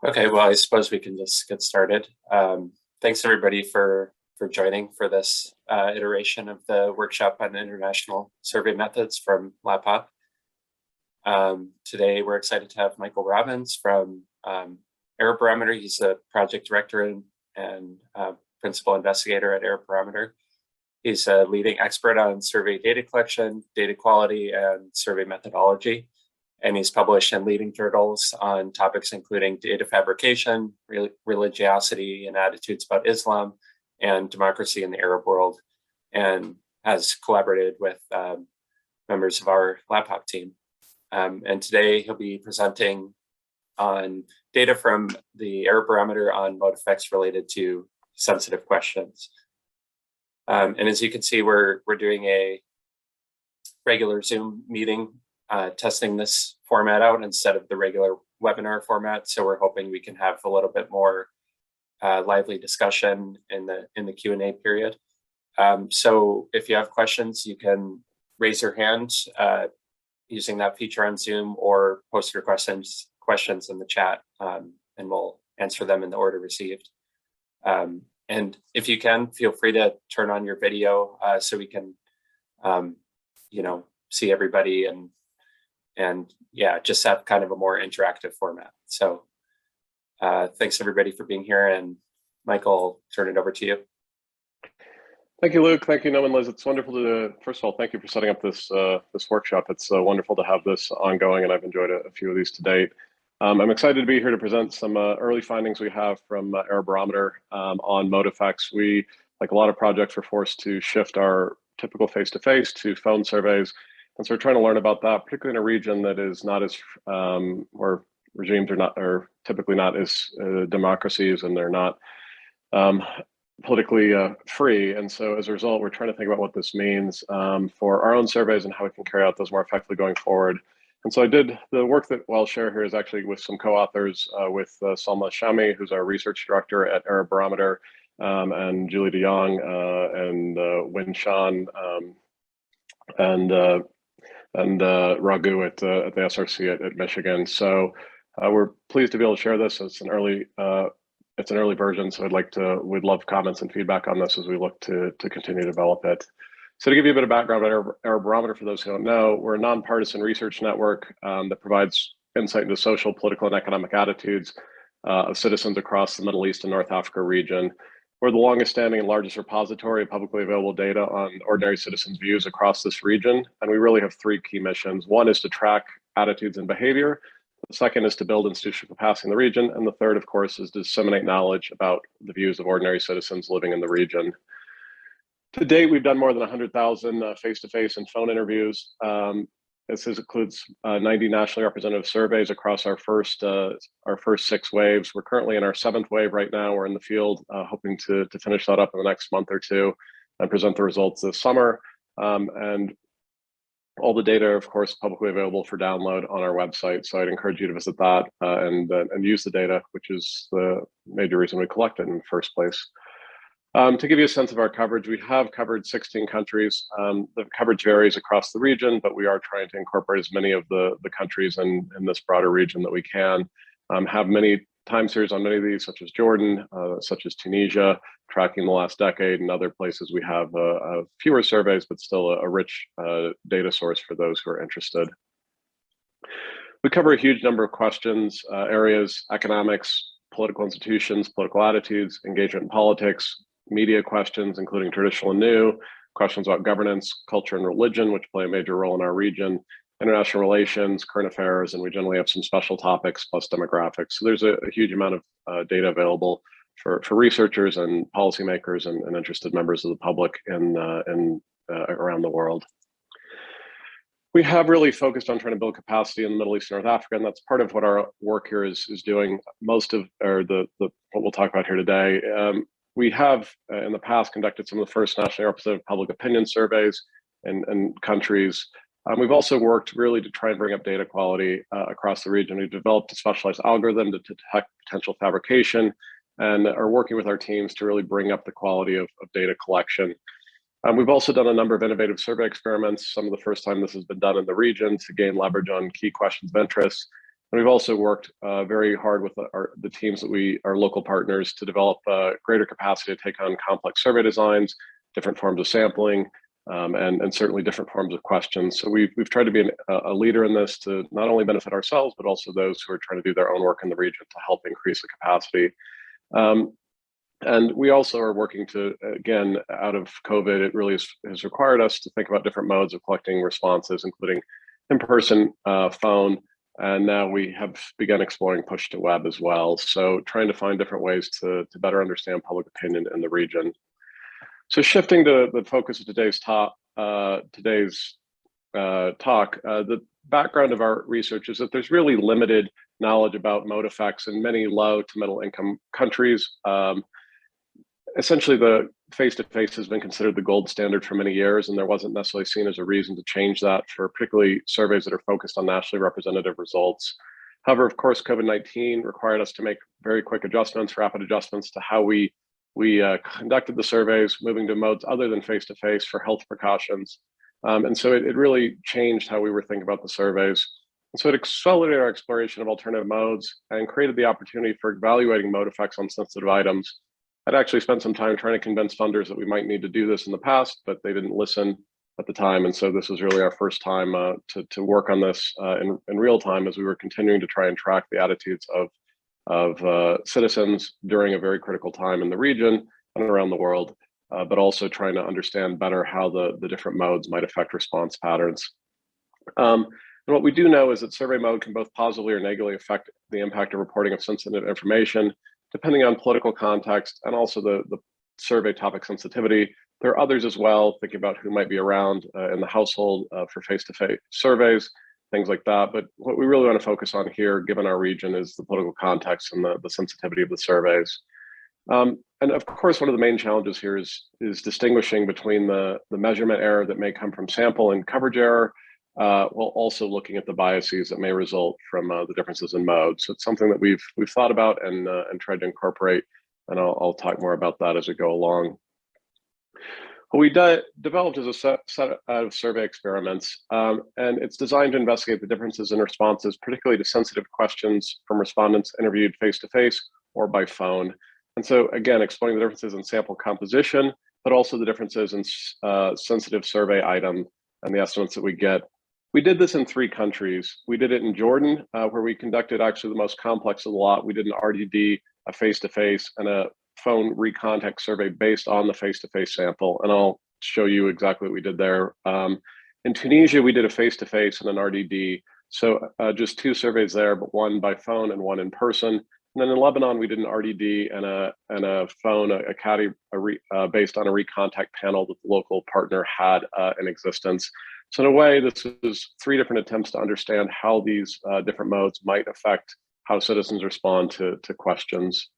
Okay, well, I suppose we can just get started. Thanks everybody for joining for this iteration of the workshop on international survey methods from LAPOP. Today, we're excited to have Michael Robbins from Arab Barometer. He's a project director and principal investigator at Arab Barometer. He's a leading expert on survey data collection, data quality, and survey methodology. And he's published in leading journals on topics including data fabrication, religiosity and attitudes about Islam, and democracy in the Arab world, and has collaborated with members of our LAPOP team. And today he'll be presenting on data from the Arab Barometer on mode effects related to sensitive questions. And as you can see, we're doing a regular Zoom meeting, testing this format out instead of the regular webinar format. So we're hoping we can have a little bit more lively discussion in the Q&A period. So if you have questions, you can raise your hand using that feature on Zoom, or post your questions in the chat, and we'll answer them in the order received. And if you can, feel free to turn on your video so we can, see everybody and yeah, just have kind of a more interactive format. So thanks everybody for being here, and Michael, I'll turn it over to you. Thank you, Luke. Thank you, Noam and Liz. It's wonderful to, first of all, thank you for setting up this this workshop. It's wonderful to have this ongoing, and I've enjoyed a few of these to date. I'm excited to be here to present some early findings we have from Arab Barometer on mode effects. We, like a lot of projects, were forced to shift our typical face-to-face to phone surveys. And so we're trying to learn about that, particularly in a region that is not as, where regimes are typically not as democracies, and they're not politically free. And so as a result, we're trying to think about what this means for our own surveys and how we can carry out those more effectively going forward. And so I did the work that I'll share here is actually with some co-authors with Salma Shami, who's our research director at Arab Barometer, and Julie de Jong and Win Shan and Raghu at the SRC at Michigan. So we're pleased to be able to share this. It's an early version, so we'd love comments and feedback on this as we look to continue to develop it. So to give you a bit of background about Arab Barometer, for those who don't know, we're a nonpartisan research network that provides insight into social, political, and economic attitudes of citizens across the Middle East and North Africa region. We're the longest standing and largest repository of publicly available data on ordinary citizens' views across this region. And we really have three key missions. One is to track attitudes and behavior. The second is to build institutional capacity in the region. And the third, of course, is to disseminate knowledge about the views of ordinary citizens living in the region. To date, we've done more than 100,000 face-to-face and phone interviews. This includes 90 nationally representative surveys across our first 6 waves. We're currently in our 7th wave right now. We're in the field, hoping to finish that up in the next month or two and present the results this summer. And all the data, of course, publicly available for download on our website. So I'd encourage you to visit that and use the data, which is the major reason we collect it in the first place. To give you a sense of our coverage, we have covered 16 countries. The coverage varies across the region, but we are trying to incorporate as many of the countries in this broader region that we can. Have many time series on many of these, such as Jordan, such as Tunisia, tracking the last decade, and other places we have fewer surveys, but still a rich data source for those who are interested. We cover a huge number of questions, areas: economics, political institutions, political attitudes, engagement in politics, media questions, including traditional and new, questions about governance, culture, and religion, which play a major role in our region, international relations, current affairs, and we generally have some special topics plus demographics. So there's a huge amount of data available for researchers and policymakers and interested members of the public around the world. We have really focused on trying to build capacity in the Middle East and North Africa, and that's part of what our work here is doing. Most of, or what we'll talk about here today. We have in the past conducted some of the first nationally representative public opinion surveys in countries. We've also worked really to try and bring up data quality across the region. We've developed a specialized algorithm to detect potential fabrication and are working with our teams to really bring up the quality of data collection. We've also done a number of innovative survey experiments, some of the first time this has been done in the region, to gain leverage on key questions of interest. And we've also worked very hard with the teams that our local partners to develop greater capacity to take on complex survey designs, different forms of sampling, and certainly different forms of questions. So we've tried to be a leader in this to not only benefit ourselves, but also those who are trying to do their own work in the region to help increase the capacity. And we also are working to, again, out of COVID, it really has required us to think about different modes of collecting responses, including in-person, phone, and now we have begun exploring push to web as well. So trying to find different ways to better understand public opinion in the region. So shifting to the focus of today's talk, the background of our research is that there's really limited knowledge about mode effects in many low to middle income countries. Essentially, the face-to-face has been considered the gold standard for many years, and there wasn't necessarily seen as a reason to change that for particularly surveys that are focused on nationally representative results. However, of course, COVID-19 required us to make very quick adjustments, rapid adjustments to how we conducted the surveys, moving to modes other than face-to-face for health precautions. And so it really changed how we were thinking about the surveys. And so it accelerated our exploration of alternative modes and created the opportunity for evaluating mode effects on sensitive items. I'd actually spent some time trying to convince funders that we might need to do this in the past, but they didn't listen at the time. And so this was really our first time to work on this in real time as we were continuing to try and track the attitudes of citizens during a very critical time in the region and around the world, but also trying to understand better how the different modes might affect response patterns. And what we do know is that survey mode can both positively or negatively affect the impact of reporting of sensitive information, depending on political context and also the survey topic sensitivity. There are others as well, thinking about who might be around in the household for face-to-face surveys, things like that. But what we really want to focus on here, given our region, is the political context and the sensitivity of the surveys. And of course, one of the main challenges here is distinguishing between the measurement error that may come from sample and coverage error, while also looking at the biases that may result from the differences in modes. So it's something that we've thought about and tried to incorporate, and I'll talk more about that as we go along. What we developed is a set of survey experiments, and it's designed to investigate the differences in responses, particularly to sensitive questions from respondents interviewed face-to-face or by phone. And so again, exploring the differences in sample composition, but also the differences in sensitive survey item and the estimates that we get. We did this in 3 countries. We did it in Jordan, where we conducted actually the most complex of the lot. We did an RDD, a face-to-face, and a phone recontact survey based on the face-to-face sample. And I'll show you exactly what we did there. In Tunisia, we did a face-to-face and an RDD. So just 2 surveys there, but one by phone and one in person. And then in Lebanon, we did an RDD and a phone, a caddy based on a recontact panel that the local partner had in existence. So in a way, this is 3 different attempts to understand how these different modes might affect how citizens respond to questions.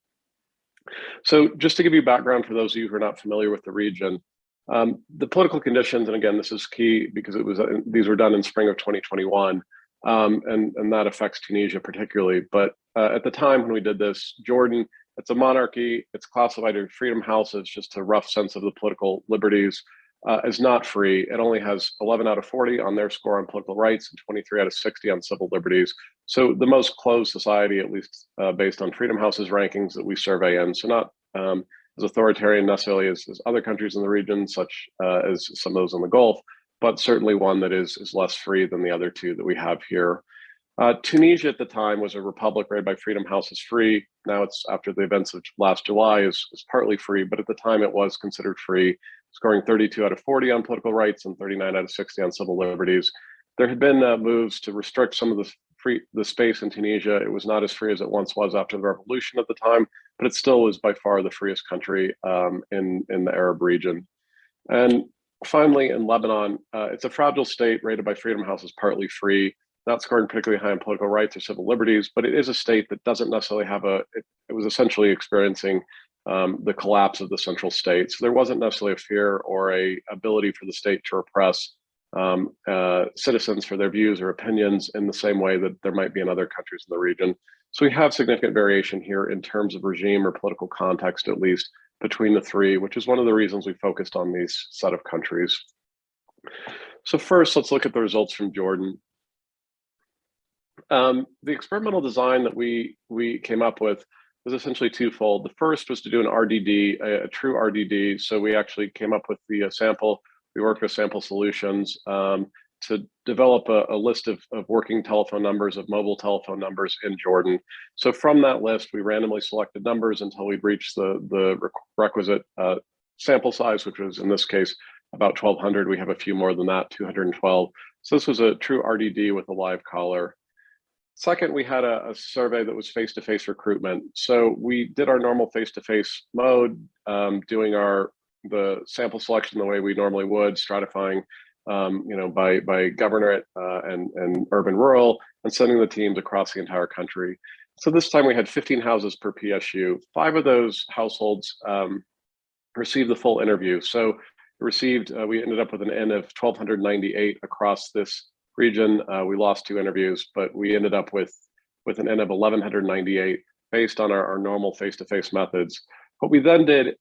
So just to give you background for those of you who are not familiar with the region, the political conditions, and again, this is key because these were done in spring of 2021, and that affects Tunisia particularly. But at the time when we did this, Jordan, it's a monarchy, it's classified as freedom house, it's just a rough sense of the political liberties, is not free. It only has 11 out of 40 on their score on political rights and 23 out of 60 on civil liberties. So the most closed society, at least based on Freedom House's rankings that we survey in. So not as authoritarian necessarily as other countries in the region, such as some of those in the Gulf, but certainly one that is less free than the other 2 that we have here. Tunisia at the time was a republic rated by Freedom House as free. Now it's, after the events of last July, is partly free, but at the time it was considered free, scoring 32 out of 40 on political rights and 39 out of 60 on civil liberties. There had been moves to restrict some of the space in Tunisia. It was not as free as it once was after the revolution at the time, but it still was by far the freest country in the Arab region. And finally, in Lebanon, it's a fragile state rated by Freedom House as partly free, not scoring particularly high on political rights or civil liberties, but it is a state that doesn't necessarily have it was essentially experiencing the collapse of the central state. So there wasn't necessarily a fear or a ability for the state to repress citizens for their views or opinions in the same way that there might be in other countries in the region. So we have significant variation here in terms of regime or political context, at least between the 3, which is one of the reasons we focused on these set of countries. So first, let's look at the results from Jordan. The experimental design that we came up with was essentially twofold. The first was to do an RDD, a true RDD. So we actually came up with the sample. We worked with Sample Solutions to develop a list of working telephone numbers, of mobile telephone numbers in Jordan. So from that list, we randomly selected numbers until we'd reached the requisite sample size, which was in this case about 1,200. We have a few more than that, 212. So this was a true RDD with a live caller. Second, we had a survey that was face-to-face recruitment. So we did our normal face-to-face mode, doing the sample selection the way we normally would, stratifying by governorate and urban rural, and sending the teams across the entire country. So this time we had 15 houses per PSU. 5 of those households received the full interview. So we ended up with an N of 1,298 across this region. We lost 2 interviews, but we ended up with an N of 1,198 based on our normal face-to-face methods. What we then did,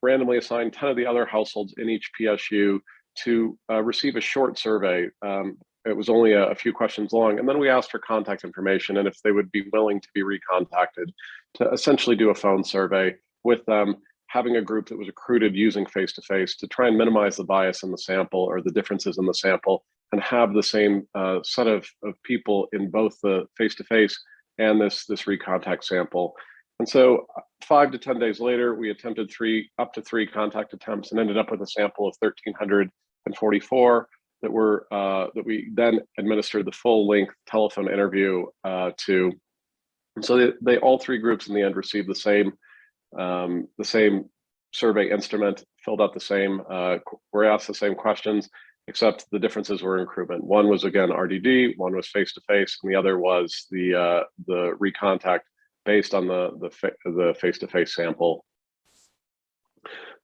randomly assigned 10 of the other households in each PSU to receive a short survey. It was only a few questions long, and then we asked for contact information and if they would be willing to be recontacted to essentially do a phone survey with them, having a group that was recruited using face-to-face to try and minimize the bias in the sample or the differences in the sample, and have the same set of people in both the face-to-face and this recontact sample. And so 5 to 10 days later, we attempted up to three contact attempts and ended up with a sample of 1,344 that we then administered the full length telephone interview to. And so they all 3 groups in the end received the same survey instrument, filled out the same, were asked the same questions, except the differences were in recruitment. One was again RDD, one was face-to-face, and the other was the recontact based on the face-to-face sample.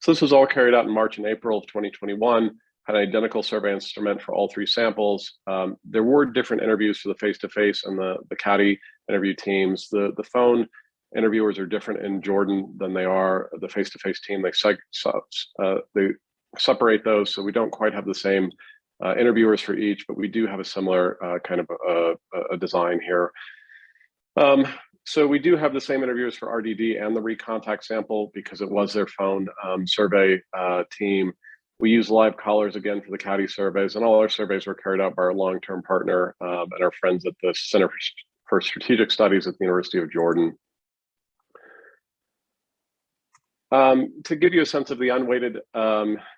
So this was all carried out in March and April of 2021, had an identical survey instrument for all 3 samples. There were different interviews for the face-to-face and the CADI interview teams. The phone interviewers are different in Jordan than they are the face-to-face team. They separate those, so we don't quite have the same interviewers for each, but we do have a similar kind of a design here. So we do have the same interviewers for RDD and the recontact sample because it was their phone survey team. We use live callers again for the CADI surveys, and all our surveys were carried out by our long-term partner and our friends at the Center for Strategic Studies at the University of Jordan. To give you a sense of the unweighted,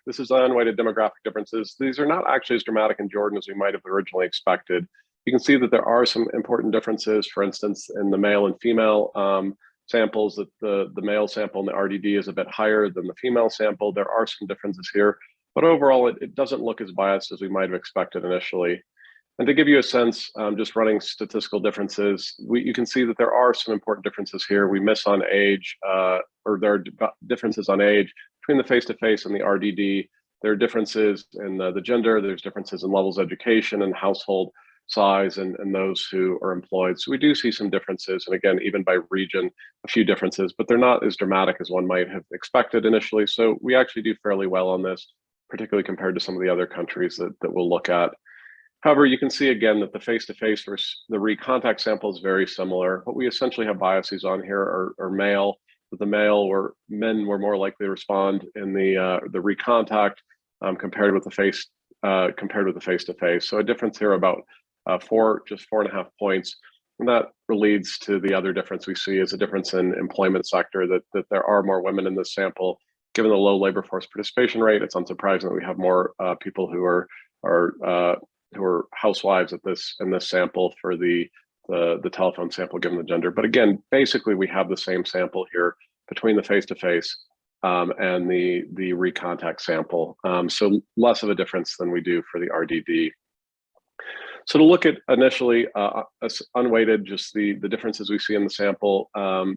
this is the unweighted demographic differences. These are not actually as dramatic in Jordan as we might have originally expected. You can see that there are some important differences, for instance, in the male and female samples, that the male sample in the RDD is a bit higher than the female sample. There are some differences here, but overall, it doesn't look as biased as we might have expected initially. And to give you a sense, just running statistical differences, you can see that there are some important differences here. We miss on age, or there are differences on age between the face-to-face and the RDD. There are differences in the gender, there's differences in levels of education and household size and those who are employed. So we do see some differences, and again, even by region, a few differences, but they're not as dramatic as one might have expected initially. So we actually do fairly well on this, particularly compared to some of the other countries that we'll look at. However, you can see again that the face-to-face versus the recontact sample is very similar. What we essentially have biases on here are male, that the men were more likely to respond in the recontact compared with the face-to-face. So a difference here about just 4.5 points, and that leads to the other difference we see is a difference in employment sector, that there are more women in this sample. Given the low labor force participation rate, it's unsurprising that we have more people who are housewives in this sample for the telephone sample given the gender. But again, basically we have the same sample here between the face-to-face and the recontact sample. So less of a difference than we do for the RDD. So to look at initially unweighted, just the differences we see in the sample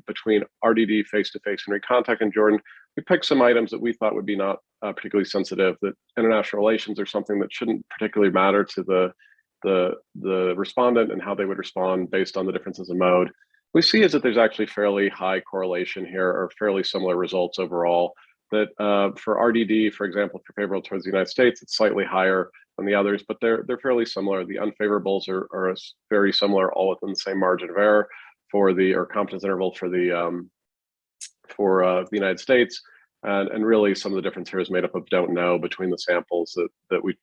between RDD, face-to-face, and recontact in Jordan, we picked some items that we thought would be not particularly sensitive, that international relations are something that shouldn't particularly matter to the respondent and how they would respond based on the differences in mode. We see is that there's actually fairly high correlation here, or fairly similar results overall. That for RDD, for example, for favorable towards the United States, it's slightly higher than the others, but they're fairly similar. The unfavorables are very similar, all within the same margin of error for the confidence interval for the United States. And really some of the difference here is made up of don't know between the samples that we,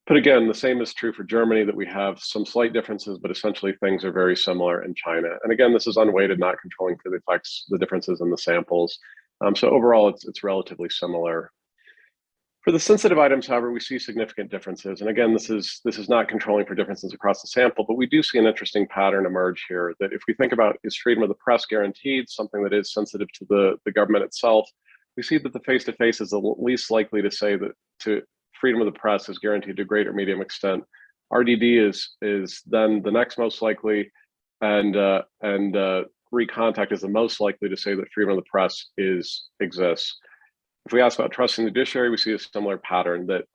but again, the same is true for Germany, that we have some slight differences, but essentially things are very similar in China. And again, this is unweighted, not controlling for the effects, the differences in the samples. So overall, it's relatively similar. For the sensitive items, however, we see significant differences. And again, this is not controlling for differences across the sample, but we do see an interesting pattern emerge here, that if we think about, is freedom of the press guaranteed, something that is sensitive to the government itself, we see that the face-to-face is the least likely to say that freedom of the press is guaranteed to a great or medium extent. RDD is then the next most likely, and recontact is the most likely to say that freedom of the press exists. If we ask about trust in the judiciary, we see a similar pattern, that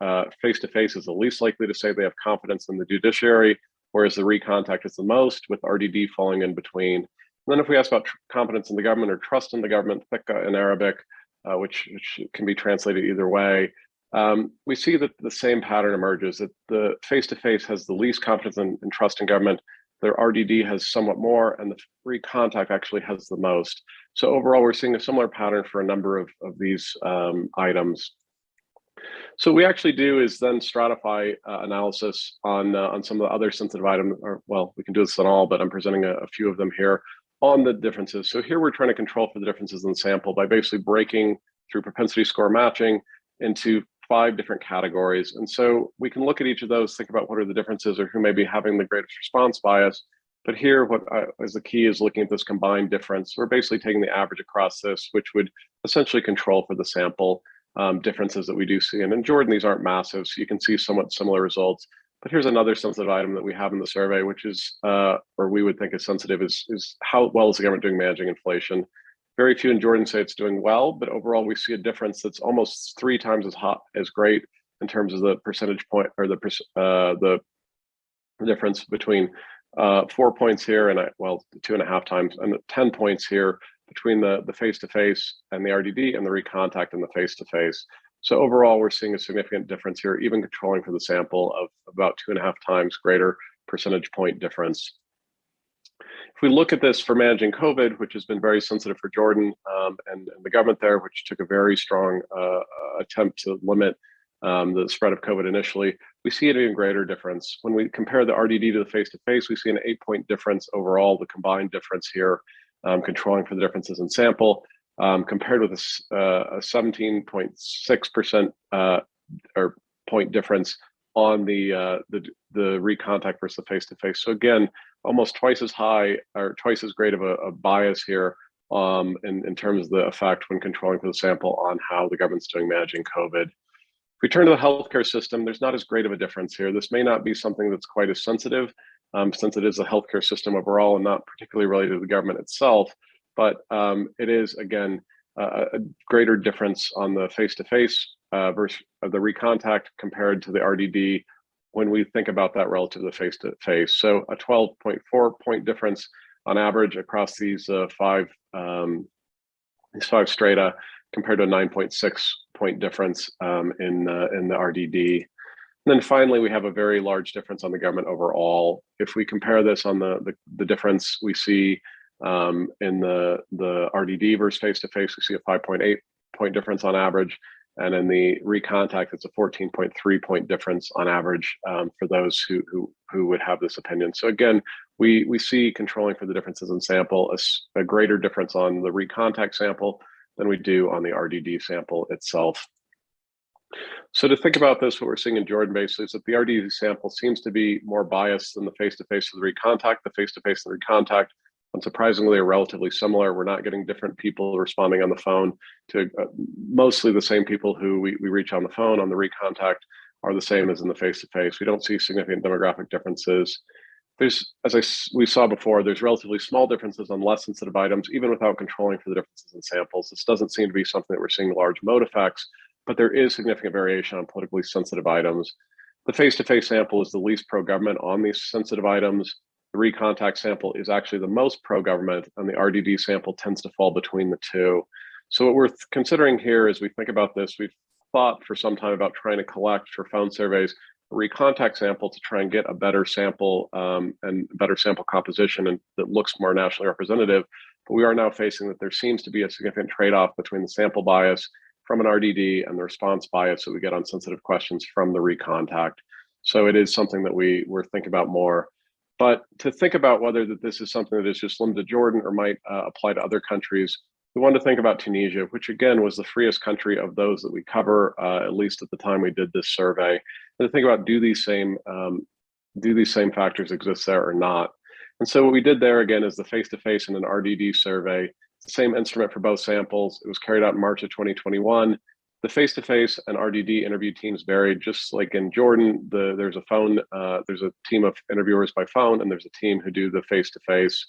face-to-face is the least likely to say they have confidence in the judiciary, whereas the recontact is the most, with RDD falling in between. And then if we ask about confidence in the government or trust in the government, thika in Arabic, which can be translated either way, we see that the same pattern emerges, that the face-to-face has the least confidence and trust in government, their RDD has somewhat more, and the recontact actually has the most. So overall, we're seeing a similar pattern for a number of these items. So what we actually do is then stratify analysis on some of the other sensitive items, or well, we can do this on all, but I'm presenting a few of them here on the differences. So here we're trying to control for the differences in the sample by basically breaking through propensity score matching into 5 different categories. And so we can look at each of those, think about what are the differences or who may be having the greatest response bias. But here, what is the key is looking at this combined difference. We're basically taking the average across this, which would essentially control for the sample differences that we do see. And in Jordan, these aren't massive, so you can see somewhat similar results. But here's another sensitive item that we have in the survey, which is, or we would think is sensitive, is how well is the government doing managing inflation? Very few in Jordan say it's doing well, but overall we see a difference that's almost 3 times as great in terms of the percentage point, or the difference between 4 points here and 2.5 times, and 10 points here between the face-to-face and the RDD and the recontact and the face-to-face. So overall, we're seeing a significant difference here, even controlling for the sample of about 2.5 times greater percentage point difference. If we look at this for managing COVID, which has been very sensitive for Jordan and the government there, which took a very strong attempt to limit the spread of COVID initially, we see an even greater difference. When we compare the RDD to the face-to-face, we see an 8-point difference overall, the combined difference here, controlling for the differences in sample, compared with a 17.6% or point difference on the recontact versus the face-to-face. So again, almost twice as high or twice as great of a bias here in terms of the effect when controlling for the sample on how the government's doing managing COVID. If we turn to the healthcare system, there's not as great of a difference here. This may not be something that's quite as sensitive since it is a healthcare system overall and not particularly related to the government itself, but it is, again, a greater difference on the face-to-face versus the recontact compared to the RDD when we think about that relative to the face-to-face. So a 12.4 point difference on average across these five strata compared to a 9.6 point difference in the RDD. And then finally, we have a very large difference on the government overall. If we compare this on the difference we see in the RDD versus face-to-face, we see a 5.8 point difference on average. And in the recontact, it's a 14.3 point difference on average for those who would have this opinion. So again, we see controlling for the differences in sample, a greater difference on the recontact sample than we do on the RDD sample itself. So to think about this, what we're seeing in Jordan basically is that the RDD sample seems to be more biased than the face-to-face of the recontact. The face-to-face and the recontact, unsurprisingly, are relatively similar. We're not getting different people responding on the phone to mostly the same people who we reach on the phone. On the recontact are the same as in the face-to-face. We don't see significant demographic differences. There's, we saw before, there's relatively small differences on less sensitive items, even without controlling for the differences in samples. This doesn't seem to be something that we're seeing large mode effects, but there is significant variation on politically sensitive items. The face-to-face sample is the least pro-government on these sensitive items. The recontact sample is actually the most pro-government, and the RDD sample tends to fall between the two. So what we're considering here as we think about this, we've thought for some time about trying to collect for phone surveys a recontact sample to try and get a better sample and better sample composition and that looks more nationally representative. But we are now facing that there seems to be a significant trade-off between the sample bias from an RDD and the response bias that we get on sensitive questions from the recontact. So it is something that we're thinking about more. But to think about whether that this is something that is just limited to Jordan or might apply to other countries, we wanted to think about Tunisia, which again was the freest country of those that we cover, at least at the time we did this survey, and to think about do these same factors exist there or not. And so what we did there again is the face-to-face and an RDD survey. It's the same instrument for both samples. It was carried out in March of 2021. The face-to-face and RDD interview teams varied, just like in Jordan. There's a team of interviewers by phone, and there's a team who do the face-to-face.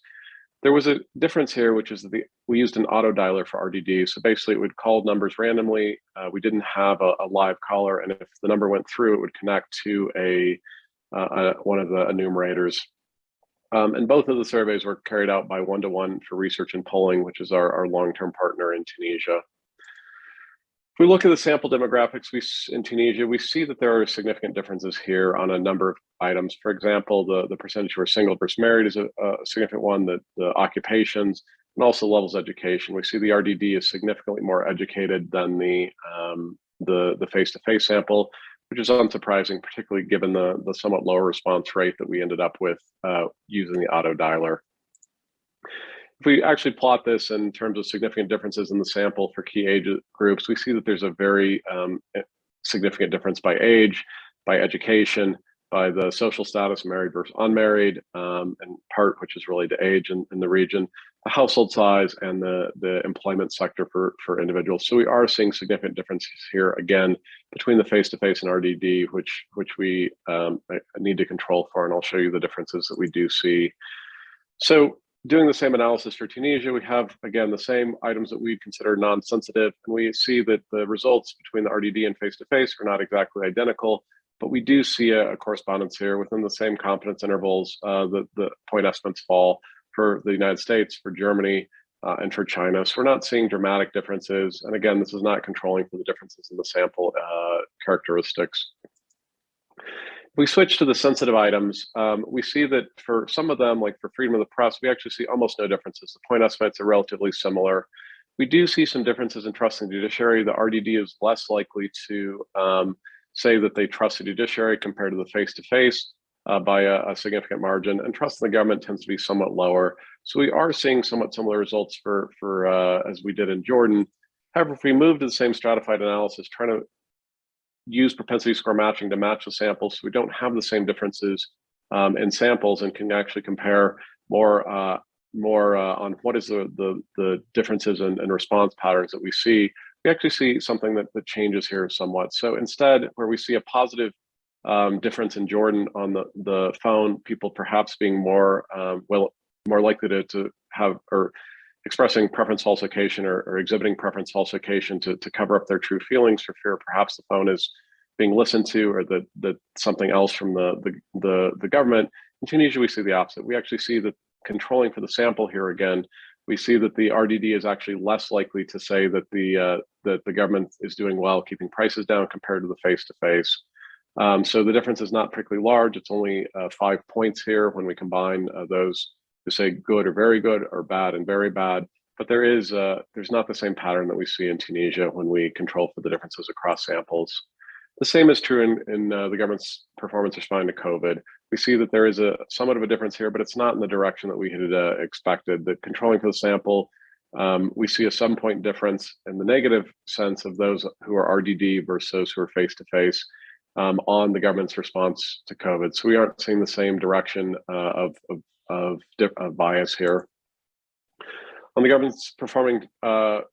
There was a difference here, which is that we used an auto dialer for RDD. So basically, it would call numbers randomly. We didn't have a live caller, and if the number went through, it would connect to one of the enumerators. And both of the surveys were carried out by one-to-one for Research and Polling, which is our long-term partner in Tunisia. If we look at the sample demographics in Tunisia, we see that there are significant differences here on a number of items. For example, the percentage who are single versus married is a significant one, the occupations, and also levels of education. We see the RDD is significantly more educated than the face-to-face sample, which is unsurprising, particularly given the somewhat lower response rate that we ended up with using the auto dialer. If we actually plot this in terms of significant differences in the sample for key age groups, we see that there's a very significant difference by age, by education, by the social status, married versus unmarried, and part which is related to age in the region, the household size, and the employment sector for individuals. So we are seeing significant differences here, again, between the face-to-face and RDD, which we need to control for, and I'll show you the differences that we do see. So doing the same analysis for Tunisia, we have, again, the same items that we consider non-sensitive, and we see that the results between the RDD and face-to-face are not exactly identical, but we do see a correspondence here within the same confidence intervals. The point estimates fall for the United States, for Germany, and for China. So we're not seeing dramatic differences. And again, this is not controlling for the differences in the sample characteristics. If we switch to the sensitive items, we see that for some of them, like for freedom of the press, we actually see almost no differences. The point estimates are relatively similar. We do see some differences in trust in the judiciary. The RDD is less likely to say that they trust the judiciary compared to the face-to-face by a significant margin, and trust in the government tends to be somewhat lower. So we are seeing somewhat similar results for as we did in Jordan. However, if we move to the same stratified analysis, trying to use propensity score matching to match the samples, so we don't have the same differences in samples and can actually compare more on what is the differences in response patterns that we see. We actually see something that changes here somewhat. So instead, where we see a positive difference in Jordan on the phone, people perhaps being more likely to have or expressing preference falsification or exhibiting preference falsification to cover up their true feelings for fear perhaps the phone is being listened to or that something else from the government. In Tunisia, we see the opposite. We actually see that controlling for the sample here again, we see that the RDD is actually less likely to say that the government is doing well keeping prices down compared to the face-to-face. So the difference is not particularly large. It's only 5 points here when we combine those who say good or very good or bad and very bad. But there's not the same pattern that we see in Tunisia when we control for the differences across samples. The same is true in the government's performance responding to COVID. We see that there is somewhat of a difference here, but it's not in the direction that we had expected. That controlling for the sample, we see a 7-point difference in the negative sense of those who are RDD versus those who are face-to-face on the government's response to COVID. So we aren't seeing the same direction of bias here. On the government's performance on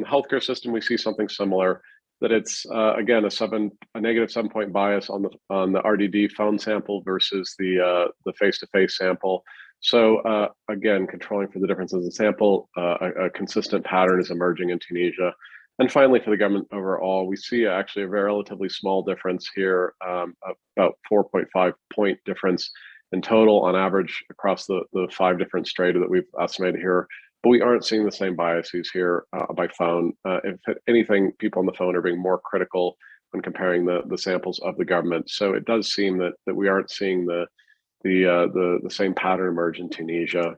the healthcare system, we see something similar. That it's again a negative 7-point bias on the RDD phone sample versus the face-to-face sample. So again, controlling for the differences in sample, a consistent pattern is emerging in Tunisia. And finally, for the government overall, we see actually a relatively small difference here, about 4.5-point difference in total on average across the 5 different strata that we've estimated here but we aren't seeing the same biases here by phone. If anything, people on the phone are being more critical when comparing the samples of the government. So it does seem that we aren't seeing the same pattern emerge in Tunisia.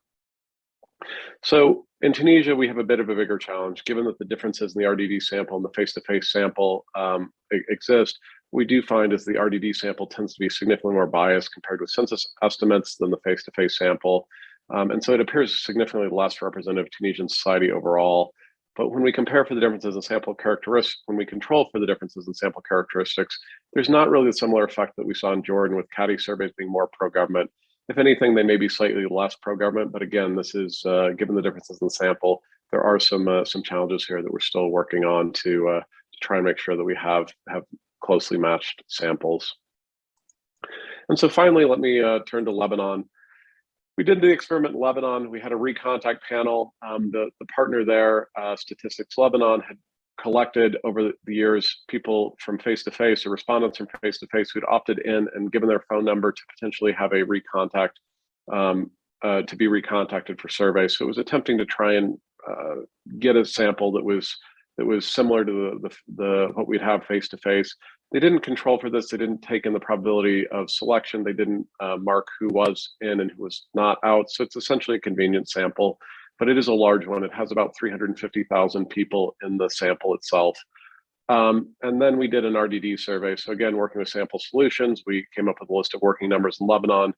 So in Tunisia, we have a bit of a bigger challenge, given that the differences in the RDD sample and the face-to-face sample exist. We do find is the RDD sample tends to be significantly more biased compared with census estimates than the face-to-face sample. And so it appears significantly less representative of Tunisian society overall. But when we compare for the differences in sample characteristics, when we control for the differences in sample characteristics, there's not really a similar effect that we saw in Jordan with CADI surveys being more pro-government. If anything, they may be slightly less pro-government, but again, this is given the differences in the sample, there are some challenges here that we're still working on to try and make sure that we have closely matched samples. And so finally, let me turn to Lebanon. We did the experiment in Lebanon. We had a recontact panel. The partner there, Statistics Lebanon, had collected over the years people from face-to-face or respondents from face-to-face who'd opted in and given their phone number to potentially have a recontact, to be recontacted for surveys. So it was attempting to try and get a sample that was similar to the what we'd have face-to-face. They didn't control for this. They didn't take in the probability of selection. They didn't mark who was in and who was not out. So it's essentially a convenient sample, but it is a large one. It has about 350,000 people in the sample itself. And then we did an RDD survey. So again, working with Sample Solutions, we came up with a list of working numbers in Lebanon.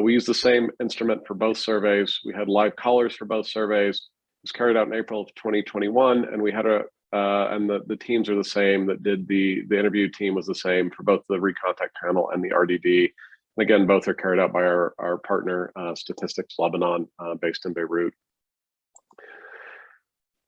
We used the same instrument for both surveys. We had live callers for both surveys. It was carried out in April of 2021, and we had and the teams are the same that did the interview team was the same for both the recontact panel and the RDD. And again, both are carried out by our partner, Statistics Lebanon, based in Beirut.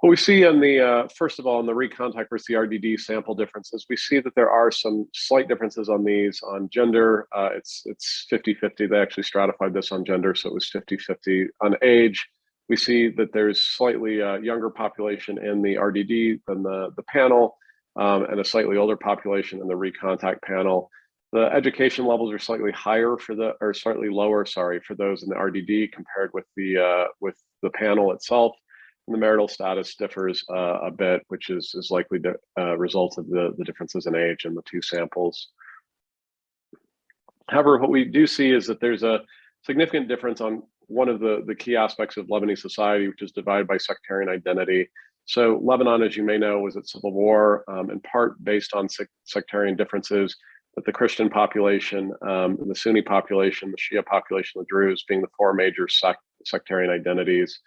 What we see in the, first of all, in the recontact versus the RDD sample differences, we see that there are some slight differences on these. On gender, it's 50-50. They actually stratified this on gender, so it was 50-50. On age, we see that there's slightly younger population in the RDD than the panel, and a slightly older population in the recontact panel. The education levels are slightly higher or slightly lower, sorry, for those in the RDD compared with the panel itself. And the marital status differs a bit, which is likely the result of the differences in age in the two samples. However, what we do see is that there's a significant difference on one of the key aspects of Lebanese society, which is divided by sectarian identity. So Lebanon, as you may know, was at civil war, in part based on sectarian differences, but the Christian population, the Sunni population, the Shia population, the Druze being the four major sectarian identities.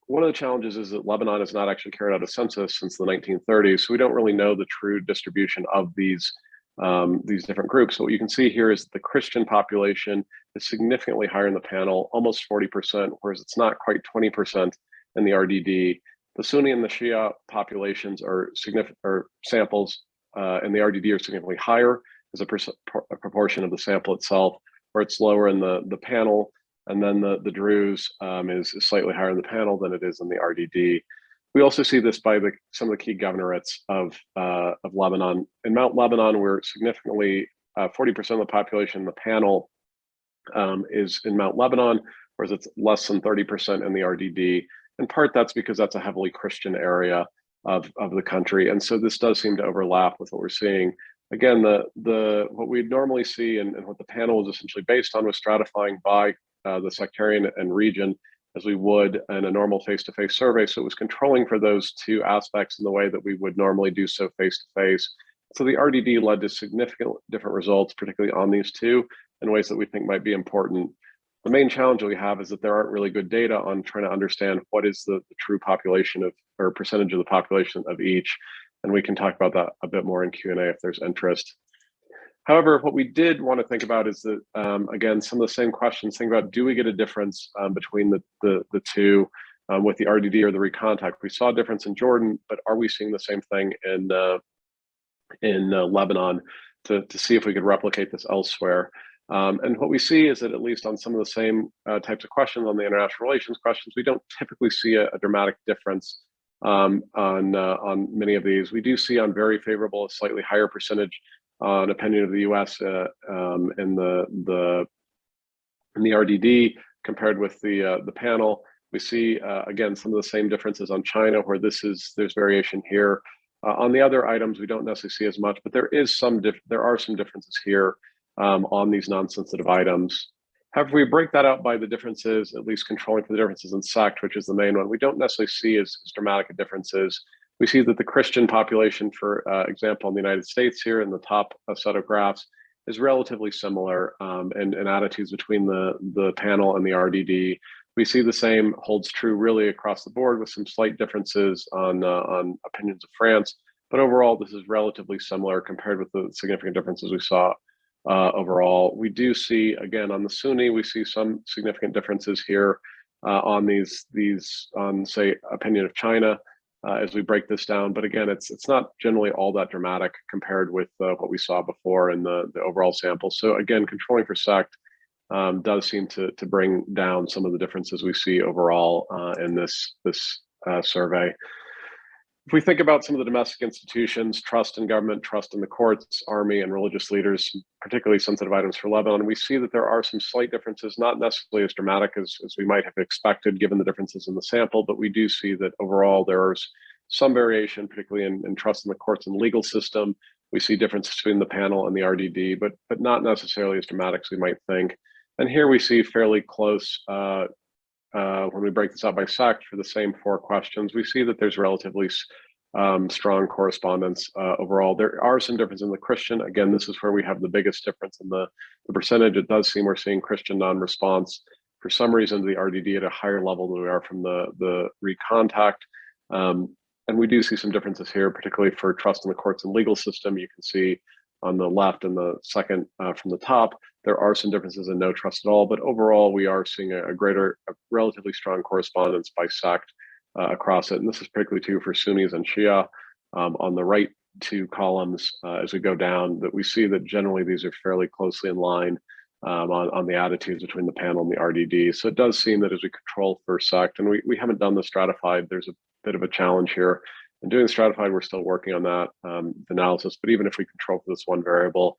One of the challenges is that Lebanon has not actually carried out a census since the 1930s, so we don't really know the true distribution of these different groups. So what you can see here is that the Christian population is significantly higher in the panel, almost 40%, whereas it's not quite 20% in the RDD. The Sunni and the Shia populations are significant, or samples in the RDD are significantly higher as a proportion of the sample itself, where it's lower in the panel. And then the Druze is slightly higher in the panel than it is in the RDD. We also see this by some of the key governorates of Lebanon. In Mount Lebanon, we're significantly 40% of the population in the panel is in Mount Lebanon, whereas it's less than 30% in the RDD. In part, that's because that's a heavily Christian area of the country, and so this does seem to overlap with what we're seeing. Again, what we'd normally see and what the panel was essentially based on was stratifying by the sectarian and region, as we would in a normal face-to-face survey. So it was controlling for those two aspects in the way that we would normally do so face-to-face. So the RDD led to significant different results, particularly on these two, in ways that we think might be important. The main challenge we have is that there aren't really good data on trying to understand what is the true population of, or percentage of the population of each. And we can talk about that a bit more in Q&A if there's interest. However, what we did want to think about is that, again, some of the same questions, think about, do we get a difference between the two with the RDD or the recontact? We saw a difference in Jordan, but are we seeing the same thing in Lebanon to see if we could replicate this elsewhere? And what we see is that at least on some of the same types of questions, on the international relations questions, we don't typically see a dramatic difference on many of these. We do see on very favorable, a slightly higher percentage on opinion of the U.S. in the RDD compared with the panel. We see, again, some of the same differences on China, where there's variation here. On the other items, we don't necessarily see as much, but there are some differences here on these non-sensitive items. However, if we break that out by the differences, at least controlling for the differences in sect, which is the main one, we don't necessarily see as dramatic differences. We see that the Christian population, for example, in the United States here in the top set of graphs, is relatively similar in attitudes between the panel and the RDD. We see the same holds true really across the board, with some slight differences on opinions of France. But overall, this is relatively similar compared with the significant differences we saw overall. We do see, again, on the Sunni, we see some significant differences here on these on, say, opinion of China as we break this down. But again, it's not generally all that dramatic compared with what we saw before in the overall sample. So again, controlling for sect does seem to bring down some of the differences we see overall in this survey. If we think about some of the domestic institutions, trust in government, trust in the courts, army, and religious leaders, particularly sensitive items for Lebanon, we see that there are some slight differences, not necessarily as dramatic as we might have expected given the differences in the sample, but we do see that overall there's some variation, particularly in trust in the courts and legal system. We see differences between the panel and the RDD, but not necessarily as dramatic as we might think. And here we see fairly close, when we break this out by sect for the same 4 questions, we see that there's relatively strong correspondence overall. There are some differences in the Christian. Again, this is where we have the biggest difference in the percentage. It does seem we're seeing Christian non-response for some reason to the RDD at a higher level than we are from the recontact. And we do see some differences here, particularly for trust in the courts and legal system. You can see on the left and the second from the top, there are some differences in no trust at all, but overall we are seeing a relatively strong correspondence by sect across it. And this is particularly true for Sunnis and Shia. On the right 2 columns, as we go down, that we see that generally these are fairly closely in line on the attitudes between the panel and the RDD. So it does seem that as we control for sect, and we haven't done the stratified, there's a bit of a challenge here. And doing the stratified, we're still working on that analysis, but even if we control for this one variable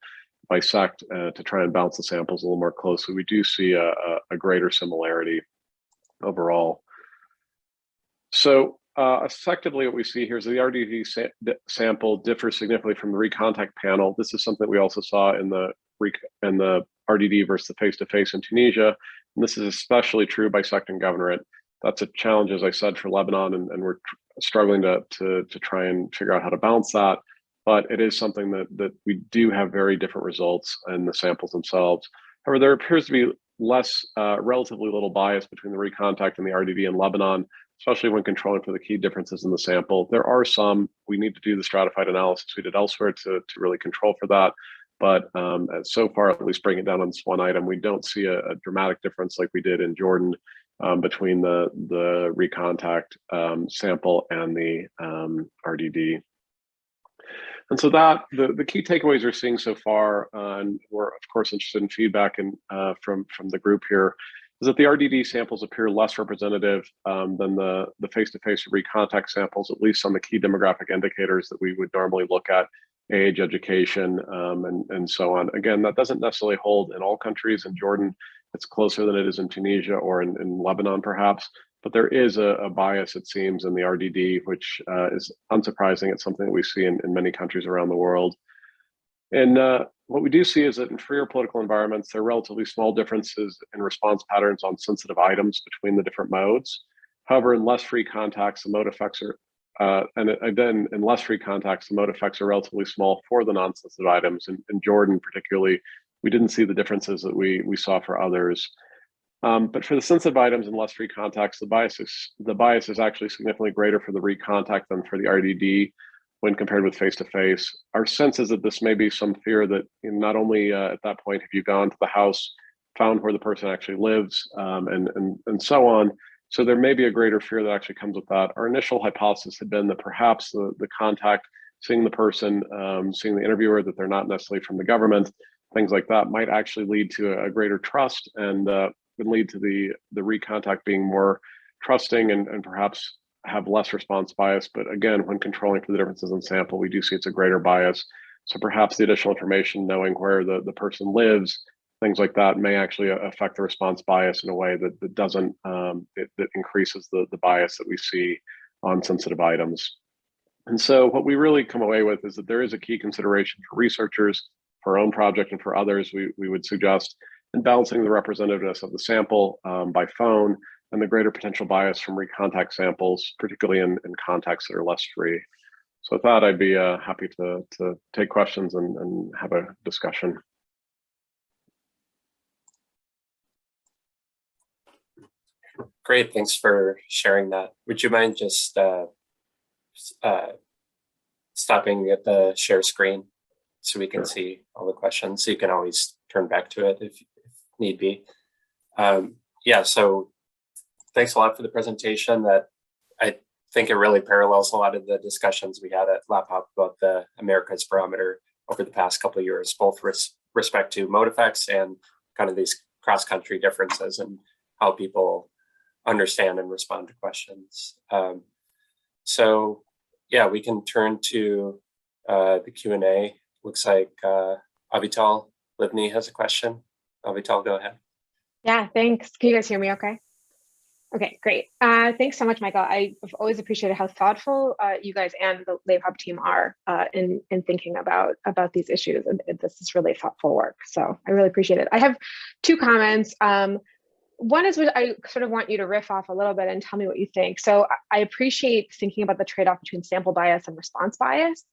by sect to try and balance the samples a little more closely, we do see a greater similarity overall. So effectively what we see here is the RDD sample differs significantly from the recontact panel. This is something we also saw in the RDD versus the face-to-face in Tunisia. And this is especially true by sect and governorate. That's a challenge, as I said, for Lebanon, and we're struggling to try and figure out how to balance that. But it is something that we do have very different results in the samples themselves. However, there appears to be relatively little bias between the recontact and the RDD in Lebanon, especially when controlling for the key differences in the sample. There are some. We need to do the stratified analysis we did elsewhere to really control for that. But so far, at least bringing it down on this one item, we don't see a dramatic difference like we did in Jordan between the recontact sample and the RDD. And so that the key takeaways we're seeing so far, and we're of course interested in feedback from the group here, is that the RDD samples appear less representative than the face-to-face recontact samples, at least on the key demographic indicators that we would normally look at: age, education, and so on. Again, that doesn't necessarily hold in all countries. In Jordan, it's closer than it is in Tunisia or in Lebanon, perhaps. But there is a bias, it seems, in the RDD, which is unsurprising. It's something that we see in many countries around the world. And what we do see is that in freer political environments, there are relatively small differences in response patterns on sensitive items between the different modes. However, in less free contacts, the mode effects are, in less free contacts, the mode effects are relatively small for the non-sensitive items. In Jordan, particularly, we didn't see the differences that we saw for others. But for the sensitive items and less free contacts, the bias is actually significantly greater for the recontact than for the RDD when compared with face-to-face. Our sense is that this may be some fear that not only at that point have you gone to the house, found where the person actually lives, and so on. So there may be a greater fear that actually comes with that. Our initial hypothesis had been that perhaps the contact, seeing the person, seeing the interviewer, that they're not necessarily from the government, things like that might actually lead to a greater trust and would lead to the recontact being more trusting and perhaps have less response bias. But again, when controlling for the differences in sample, we do see it's a greater bias. So perhaps the additional information, knowing where the person lives, things like that may actually affect the response bias in a way that doesn't, that increases the bias that we see on sensitive items. And so what we really come away with is that there is a key consideration for researchers, for our own project and for others, we would suggest in balancing the representativeness of the sample by phone and the greater potential bias from recontact samples, particularly in contexts that are less free. So with that, I'd be happy to take questions and have a discussion. Great, thanks for sharing that. Would you mind just stopping at the share screen so we can see all the questions? So you can always turn back to it if need be. Yeah, so thanks a lot for the presentation. That I think it really parallels a lot of the discussions we had at LAPOP about the Americas Barometer over the past couple of years, both with respect to mode effects and kind of these cross-country differences and how people understand and respond to questions. So yeah, we can turn to the Q&A. Looks like Avital Livni has a question. Avital, go ahead. Yeah, thanks. Can you guys hear me okay? Okay, great. Thanks so much, Michael. I've always appreciated how thoughtful you guys and the LAPOP team are in thinking about these issues. And this is really thoughtful work. So I really appreciate it. I have two comments. One is what I sort of want you to riff off a little bit and tell me what you think. So I appreciate thinking about the trade-off between sample bias and response bias.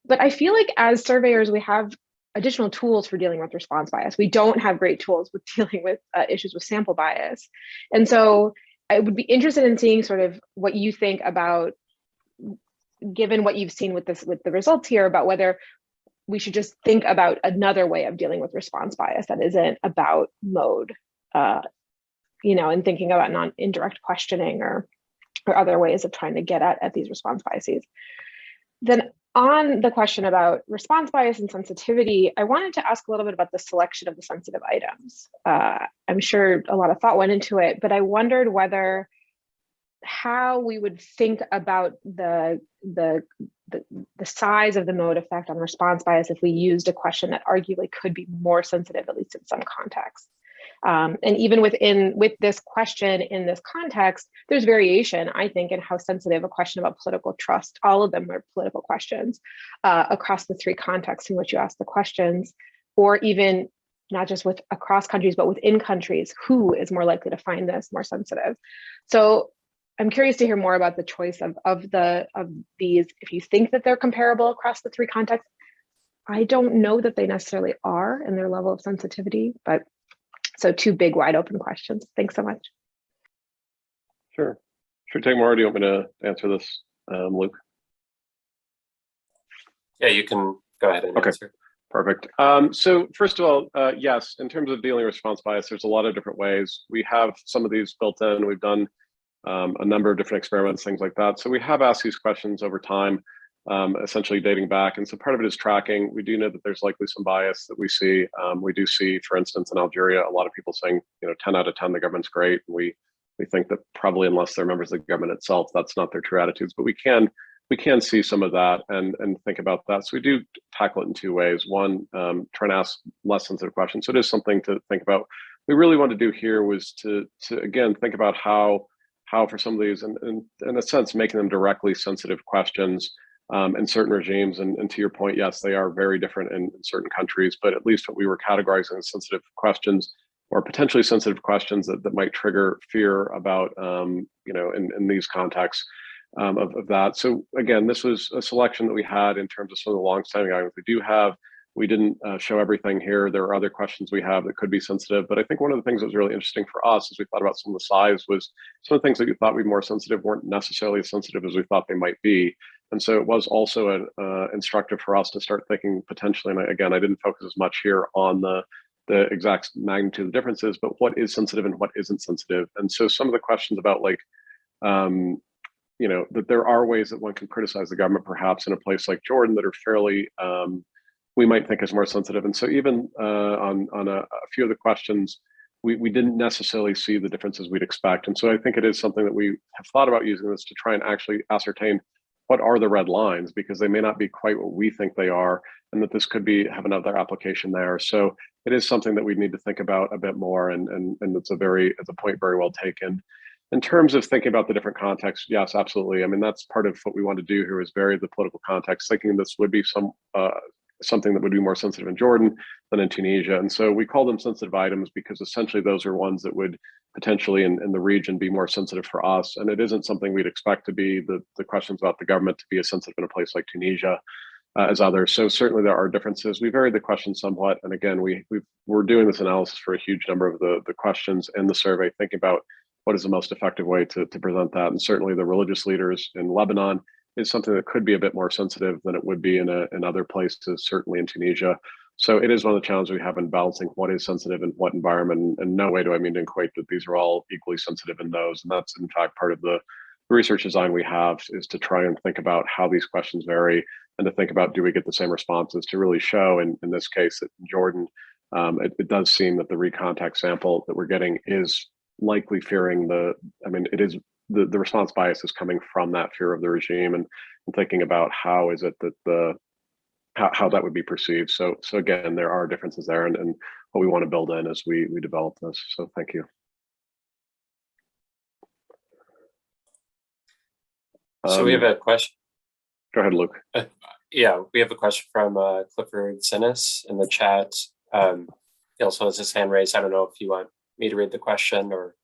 But I feel like as surveyors, we have additional tools for dealing with response bias. We don't have great tools with dealing with issues with sample bias. And so I would be interested in seeing sort of what you think about, given what you've seen with the results here, about whether we should just think about another way of dealing with response bias that isn't about mode, and thinking about indirect questioning or other ways of trying to get at these response biases. Then on the question about response bias and sensitivity, I wanted to ask a little bit about the selection of the sensitive items. I'm sure a lot of thought went into it, but I wondered how we would think about the size of the mode effect on response bias if we used a question that arguably could be more sensitive, at least in some contexts. And even with this question in this context, there's variation, I think, in how sensitive a question about political trust, all of them are political questions, across the three contexts in which you ask the questions, or even not just across countries, but within countries, who is more likely to find this more sensitive. So I'm curious to hear more about the choice of these, if you think that they're comparable across the three contexts. I don't know that they necessarily are in their level of sensitivity, but so two big wide open questions. Thanks so much. Sure. Should take more. Do you want me to answer this, Luke? Yeah, you can go ahead and answer. Perfect. So first of all, yes, in terms of dealing with response bias, there's a lot of different ways. We have some of these built in. We've done a number of different experiments, things like that. So we have asked these questions over time, essentially dating back. And so part of it is tracking. We do know that there's likely some bias that we see. We do see, for instance, in Algeria, a lot of people saying, 10 out of 10, the government's great. We think that probably unless they're members of the government itself, that's not their true attitudes. But we can see some of that and think about that. So we do tackle it in two ways. One, try and ask less sensitive questions. So it is something to think about. What we really want to do here was to again, think about how for some of these, and in a sense, making them directly sensitive questions in certain regimes. And to your point, yes, they are very different in certain countries, but at least what we were categorizing as sensitive questions or potentially sensitive questions that might trigger fear about, in these contexts of that. So again, this was a selection that we had in terms of some of the long-standing items we do have. We didn't show everything here. There are other questions we have that could be sensitive, but I think one of the things that was really interesting for us as we thought about some of the size was some of the things that we thought would be more sensitive weren't necessarily as sensitive as we thought they might be. And so it was also instructive for us to start thinking potentially, and again, I didn't focus as much here on the exact magnitude of the differences, but what is sensitive and what isn't sensitive. And so some of the questions about that there are ways that one can criticize the government perhaps in a place like Jordan that are fairly, we might think is more sensitive. And so even on a few of the questions, we didn't necessarily see the differences we'd expect. And so I think it is something that we have thought about using this to try and actually ascertain what are the red lines, because they may not be quite what we think they are, and that this could have another application there. So it is something that we need to think about a bit more, and it's a point very well taken. In terms of thinking about the different contexts, yes, absolutely. I mean, that's part of what we want to do here is vary the political context, thinking this would be something that would be more sensitive in Jordan than in Tunisia. And so we call them sensitive items because essentially those are ones that would potentially in the region be more sensitive for us. And it isn't something we'd expect to be the questions about the government to be as sensitive in a place like Tunisia as others. So certainly there are differences. We varied the questions somewhat. And again, we're doing this analysis for a huge number of the questions in the survey, thinking about what is the most effective way to present that. And certainly the religious leaders in Lebanon is something that could be a bit more sensitive than it would be in other places, certainly in Tunisia. So it is one of the challenges we have in balancing what is sensitive in what environment. And no way do I mean to equate that these are all equally sensitive in those. And that's in fact part of the research design we have, is to try and think about how these questions vary and to think about, do we get the same responses, to really show in this case that in Jordan, it does seem that the recontact sample that we're getting is likely fearing it is the response bias is coming from that fear of the regime, and thinking about how is it that how that would be perceived. So again, there are differences there, and what we want to build in as we develop this. So thank you. So we have a question. Go ahead, Luke. Yeah, we have a question from Clifford Sinnis in the chat. He also has his hand raised. I don't know if you want me to read the question or.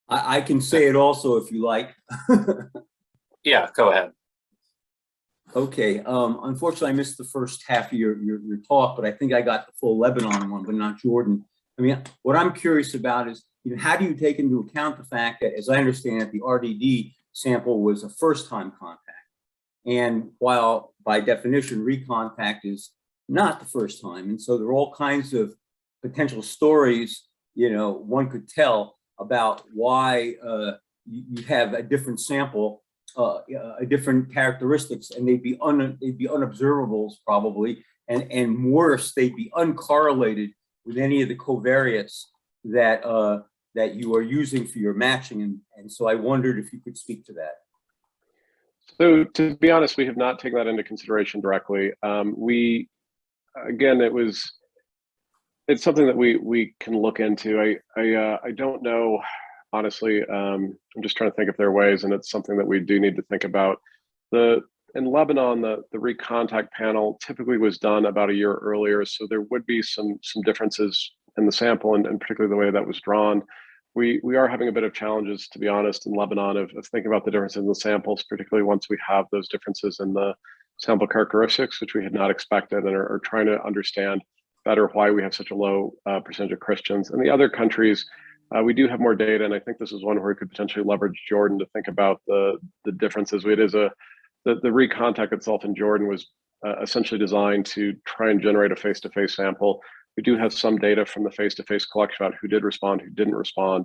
I can say it also if you like. Yeah, go ahead. Okay. Unfortunately, I missed the first half of your talk, but I think I got the full Lebanon one, but not Jordan. I mean, what I'm curious about is, how do you take into account the fact that, as I understand it, the RDD sample was a first-time contact, and while by definition recontact is not the first time, and so there are all kinds of potential stories one could tell about why you have a different sample, a different characteristics, and they'd be unobservables probably, and worse, they'd be uncorrelated with any of the covariates that you are using for your matching, and so I wondered if you could speak to that. So to be honest, we have not taken that into consideration directly. It's something that we can look into. I don't know, honestly. I'm just trying to think if there are ways, and it's something that we do need to think about. In Lebanon, the recontact panel typically was done about a year earlier, so there would be some differences in the sample, and particularly the way that was drawn. We are having a bit of challenges, to be honest, in Lebanon of thinking about the differences in the samples, particularly once we have those differences in the sample characteristics, which we had not expected, and are trying to understand better why we have such a low percentage of Christians. In the other countries, we do have more data, and I think this is one where we could potentially leverage Jordan to think about the differences. It is the recontact itself in Jordan was essentially designed to try and generate a face-to-face sample. We do have some data from the face-to-face collection about who did respond, who didn't respond,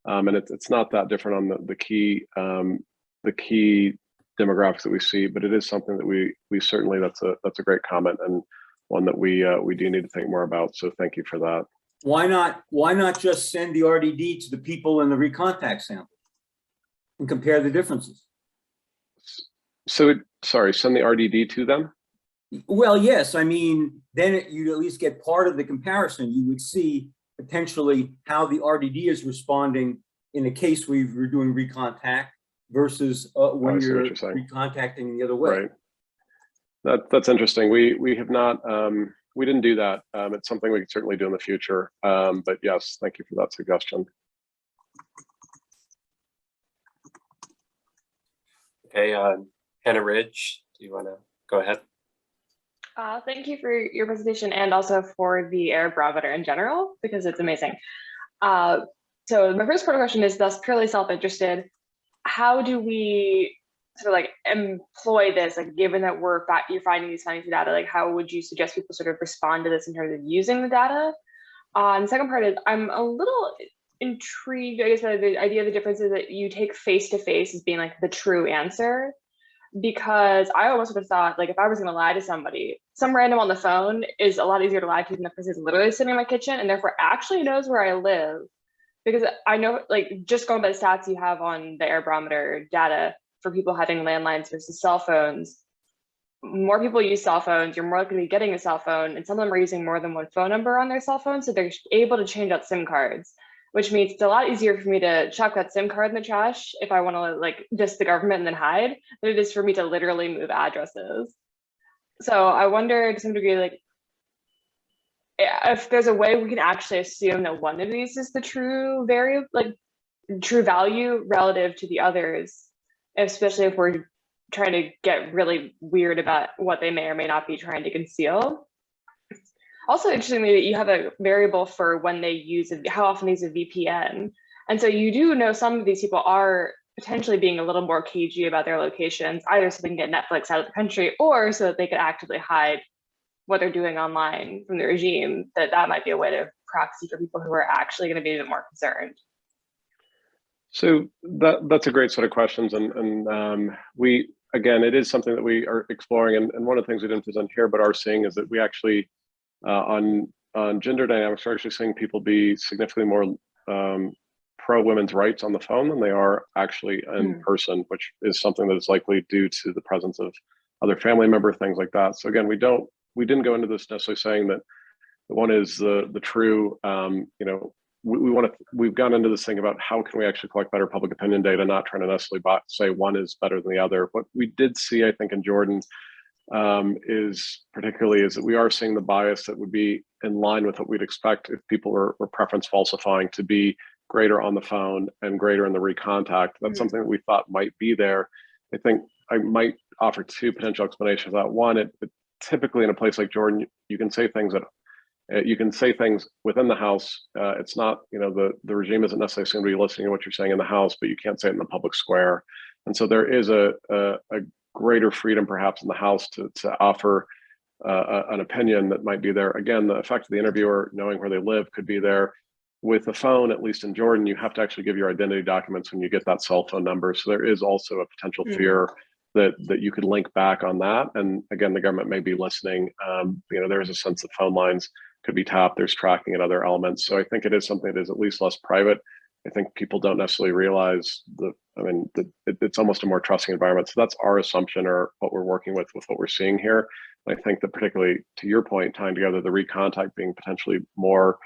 and it's not that different on the key demographics that we see, but it is something that we certainly, that's a great comment, and one that we do need to think more about. So thank you for that. Why not just send the RDD to the people in the recontact sample and compare the differences? So send the RDD to them? Well, yes. I mean, then you'd at least get part of the comparison. You would see potentially how the RDD is responding in a case where you're doing recontact versus when you're recontacting the other way. Right. That's interesting. We have not. We didn't do that. It's something we can certainly do in the future. But yes, thank you for that suggestion. Okay, Hannah Ridge, do you want to go ahead? Thank you for your presentation and also for the Arab Barometer in general, because it's amazing. So my first part of the question is thus purely self-interested. How do we sort of like employ this, like given that you're finding these findings of data, like how would you suggest people sort of respond to this in terms of using the data? And the second part is I'm a little intrigued, I guess, by the idea of the difference is that you take face-to-face as being like the true answer, because I almost would have thought, like, if I was going to lie to somebody, some random on the phone is a lot easier to lie to than the person who's literally sitting in my kitchen and therefore actually knows where I live. Because I know, like, just going by the stats you have on the Arab Barometer data for people having landlines versus cell phones, more people use cell phones, you're more likely to be getting a cell phone, and some of them are using more than one phone number on their cell phone, so they're able to change out SIM cards, which means it's a lot easier for me to chuck that SIM card in the trash if I want to like diss the government and then hide than it is for me to literally move addresses. So I wonder to some degree, like, if there's a way we can actually assume that one of these is the true variable, like true value relative to the others, especially if we're trying to get really weird about what they may or may not be trying to conceal. Also, interestingly, that you have a variable for when they use how often they use a VPN. And so you do know some of these people are potentially being a little more cagey about their locations, either so they can get Netflix out of the country or so that they could actively hide what they're doing online from the regime, that might be a way to proxy for people who are actually going to be a bit more concerned. So that's a great set of questions. And we, again, it is something that we are exploring. And one of the things we didn't present here, but are seeing is that we actually, on gender dynamics, we're actually seeing people be significantly more pro women's rights on the phone than they are actually in person, which is something that is likely due to the presence of other family member, things like that. So again, we didn't go into this necessarily saying that one is the true, we've gone into this thing about how can we actually collect better public opinion data, not trying to necessarily say one is better than the other. What we did see, I think, in Jordan is that we are seeing the bias that would be in line with what we'd expect if people were preference falsifying to be greater on the phone and greater in the recontact. That's something that we thought might be there. I think I might offer two potential explanations of that. One, it typically in a place like Jordan, you can say things within the house. It's not, the regime isn't necessarily going to be listening to what you're saying in the house, but you can't say it in the public square. And so there is a greater freedom perhaps in the house to offer an opinion that might be there. Again, the effect of the interviewer knowing where they live could be there. With the phone, at least in Jordan, you have to actually give your identity documents when you get that cell phone number. So there is also a potential fear that you could link back on that. And again, the government may be listening. There is a sense that phone lines could be tapped. There's tracking and other elements. So I think it is something that is at least less private. I think people don't necessarily realize it's almost a more trusting environment. So that's our assumption, or what we're working with what we're seeing here. And I think that particularly to your point, tying together the recontact being potentially more,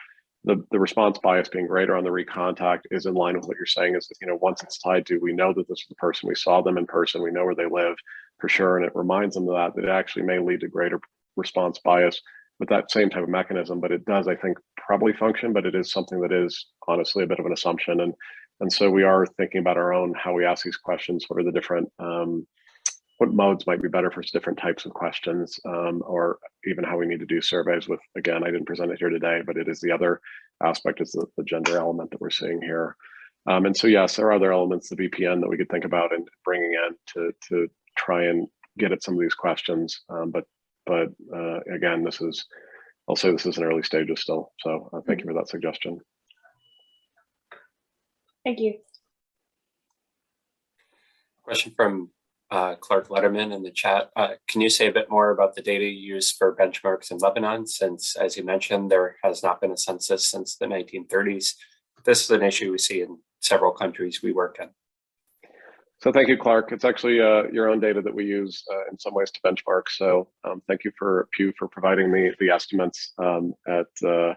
the response bias being greater on the recontact is in line with what you're saying, is that, once it's tied to, we know that this is the person, we saw them in person, we know where they live for sure. And it reminds them of that it actually may lead to greater response bias with that same type of mechanism. But it does, I think, probably function, but it is something that is honestly a bit of an assumption. And so we are thinking about our own, how we ask these questions, what are the different, what modes might be better for different types of questions, or even how we need to do surveys with, again, I didn't present it here today, but it is the other aspect, is the gender element that we're seeing here. And so, yes, there are other elements, the VPN, that we could think about and bringing in to try and get at some of these questions. But again, I'll say this is an early stages still. So thank you for that suggestion. Thank you. Question from Clark Letterman in the chat. Can you say a bit more about the data you use for benchmarks in Lebanon, since, as you mentioned, there has not been a census since the 1930s? This is an issue we see in several countries we work in. So thank you, Clark. It's actually your own data that we use in some ways to benchmark. So thank you, Pew, for providing the estimates for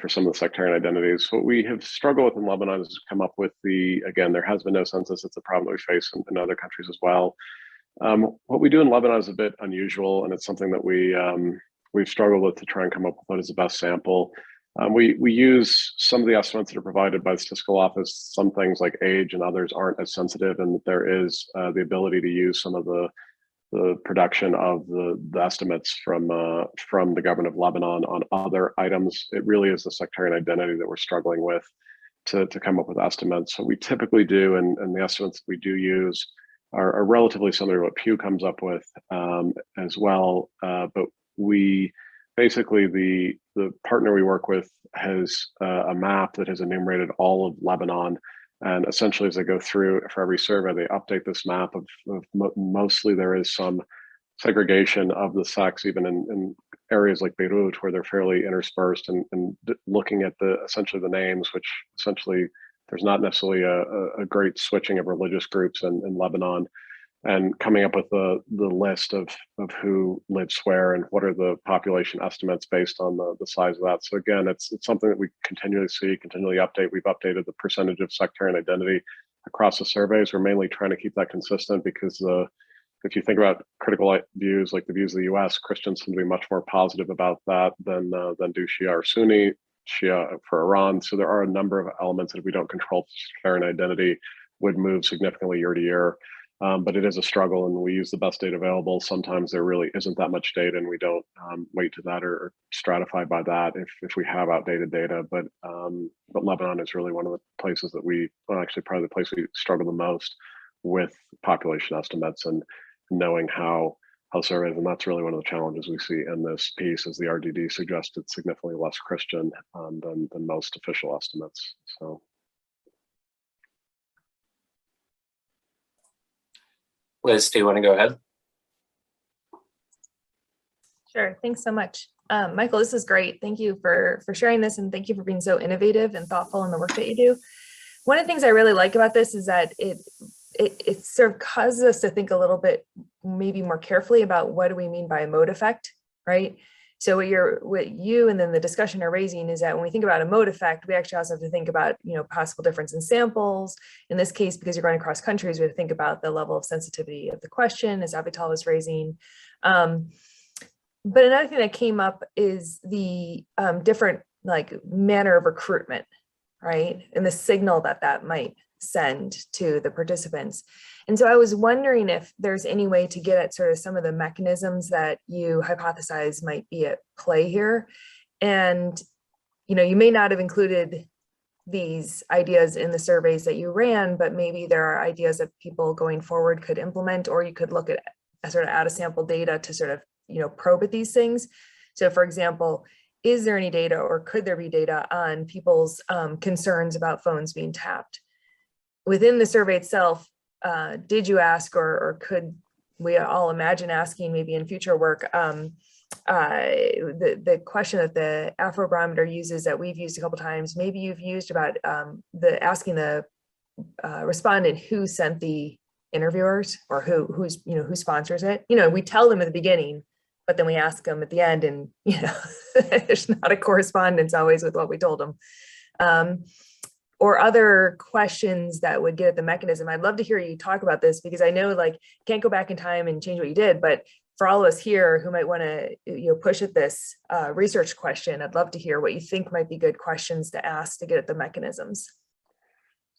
some of the sectarian identities. What we have struggled with in Lebanon is to come up with again, there has been no census. It's a problem that we face in other countries as well. What we do in Lebanon is a bit unusual, and it's something that we've struggled with to try and come up with what is the best sample. We use some of the estimates that are provided by the statistical office. Some things like age and others aren't as sensitive, and there is the ability to use some of the production of the estimates from the government of Lebanon on other items. It really is the sectarian identity that we're struggling with to come up with estimates. What we typically do, and the estimates we do use are relatively similar to what Pew comes up with as well. But we basically, the partner we work with has a map that has enumerated all of Lebanon. And essentially, as they go through for every survey, they update this map of mostly there is some segregation of the sex, even in areas like Beirut, where they're fairly interspersed, and looking at essentially the names, which essentially there's not necessarily a great switching of religious groups in Lebanon. and coming up with the list of who lives where and what are the population estimates based on the size of that. So again, it's something that we continually see, continually update. We've updated the percentage of sectarian identity across the surveys. We're mainly trying to keep that consistent because if you think about critical views, like the views of the US, Christians tend to be much more positive about that than do Shia or Sunni, Shia for Iran. So there are a number of elements that if we don't control sectarian identity would move significantly year to year. But it is a struggle, and we use the best data available. Sometimes there really isn't that much data, and we don't weight to that or stratify by that if we have outdated data. But Lebanon is really one of the places that actually probably the place we struggle the most with population estimates and knowing how surveys, and that's really one of the challenges we see in this piece, as the RDD suggested, significantly less Christian than most official estimates. So. Liz, do you want to go ahead? Sure, thanks so much. Michael, this is great. Thank you for sharing this, and thank you for being so innovative and thoughtful in the work that you do. One of the things I really like about this is that it sort of causes us to think a little bit maybe more carefully about what do we mean by a mode effect, right? So what you and then the discussion are raising is that when we think about a mode effect, we actually also have to think about, possible difference in samples. In this case, because you're going across countries, we have to think about the level of sensitivity of the question, as Avital was raising. But another thing that came up is the different manner of recruitment, right? And the signal that might send to the participants. And so I was wondering if there's any way to get at sort of some of the mechanisms that you hypothesize might be at play here. And, you may not have included these ideas in the surveys that you ran, but maybe there are ideas that people going forward could implement, or you could look at sort of out of sample data to sort of, probe at these things. So for example, is there any data, or could there be data on people's concerns about phones being tapped? Within the survey itself, did you ask, or could we all imagine asking maybe in future work, the question that the Arab Barometer uses that we've used a couple times, maybe you've used about asking the respondent who sent the interviewers, or who sponsors it. We tell them at the beginning, but then we ask them at the end, and there's not a correspondence always with what we told them. Or other questions that would get at the mechanism. I'd love to hear you talk about this, because I know can't go back in time and change what you did, but for all of us here who might want to push at this research question, I'd love to hear what you think might be good questions to ask to get at the mechanisms.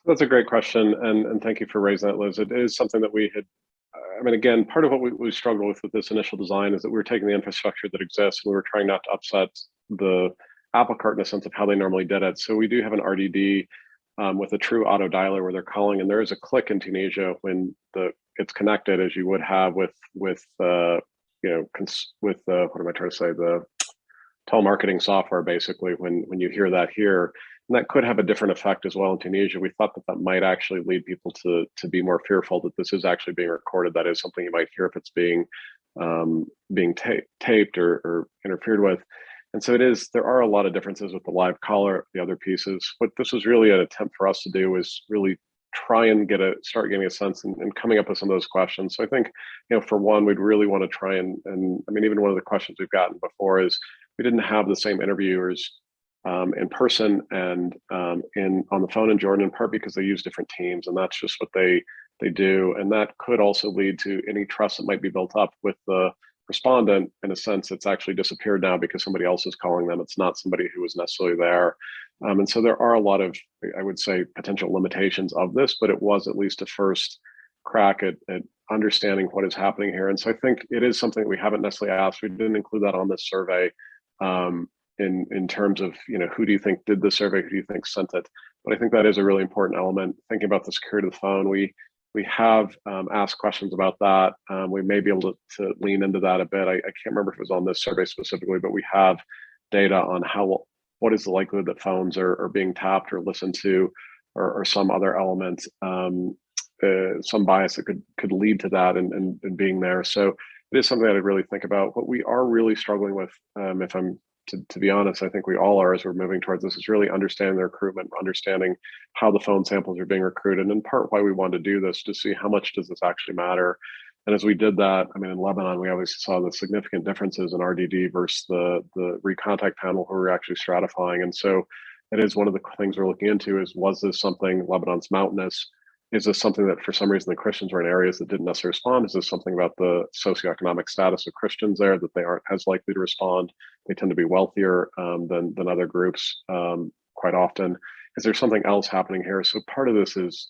That's a great question, and thank you for raising that, Liz. It is something that we had, again, part of what we struggled with this initial design is that we were taking the infrastructure that exists, and we were trying not to upset the apple cart in a sense of how they normally did it. So we do have an RDD with a true auto dialer where they're calling, and there is a click in Tunisia when it's connected, as you would have with what am I trying to say, the telemarketing software, basically, when you hear that here. And that could have a different effect as well in Tunisia. We thought that might actually lead people to be more fearful that this is actually being recorded. That is something you might hear if it's being taped or interfered with. And so there are a lot of differences with the live caller, the other pieces. What this was really an attempt for us to do was really try and start getting a sense and coming up with some of those questions. So I think, for one, we'd really want to try and even one of the questions we've gotten before is we didn't have the same interviewers in person and on the phone in Jordan, in part because they use different teams, and that's just what they do. And that could also lead to any trust that might be built up with the respondent. In a sense, it's actually disappeared now because somebody else is calling them. It's not somebody who was necessarily there. And so there are a lot of, I would say, potential limitations of this, but it was at least a first crack at understanding what is happening here. And so I think it is something that we haven't necessarily asked. We didn't include that on this survey in terms of, who do you think did the survey? Who do you think sent it? But I think that is a really important element. Thinking about the security of the phone, we have asked questions about that. We may be able to lean into that a bit. I can't remember if it was on this survey specifically, but we have data on what is the likelihood that phones are being tapped or listened to, or some other element, some bias that could lead to that and being there. So it is something that I really think about. What we are really struggling with, if I'm to be honest, I think we all are as we're moving towards this, is really understanding the recruitment, understanding how the phone samples are being recruited, and in part why we wanted to do this, to see how much does this actually matter. And as we did that, I mean, in Lebanon, we obviously saw the significant differences in RDD versus the recontact panel who were actually stratifying. And so it is one of the things we're looking into is, was this something, Lebanon's mountainous? Is this something that for some reason the Christians were in areas that didn't necessarily respond? Is this something about the socioeconomic status of Christians there, that they aren't as likely to respond? They tend to be wealthier than other groups quite often. Is there something else happening here? So part of this is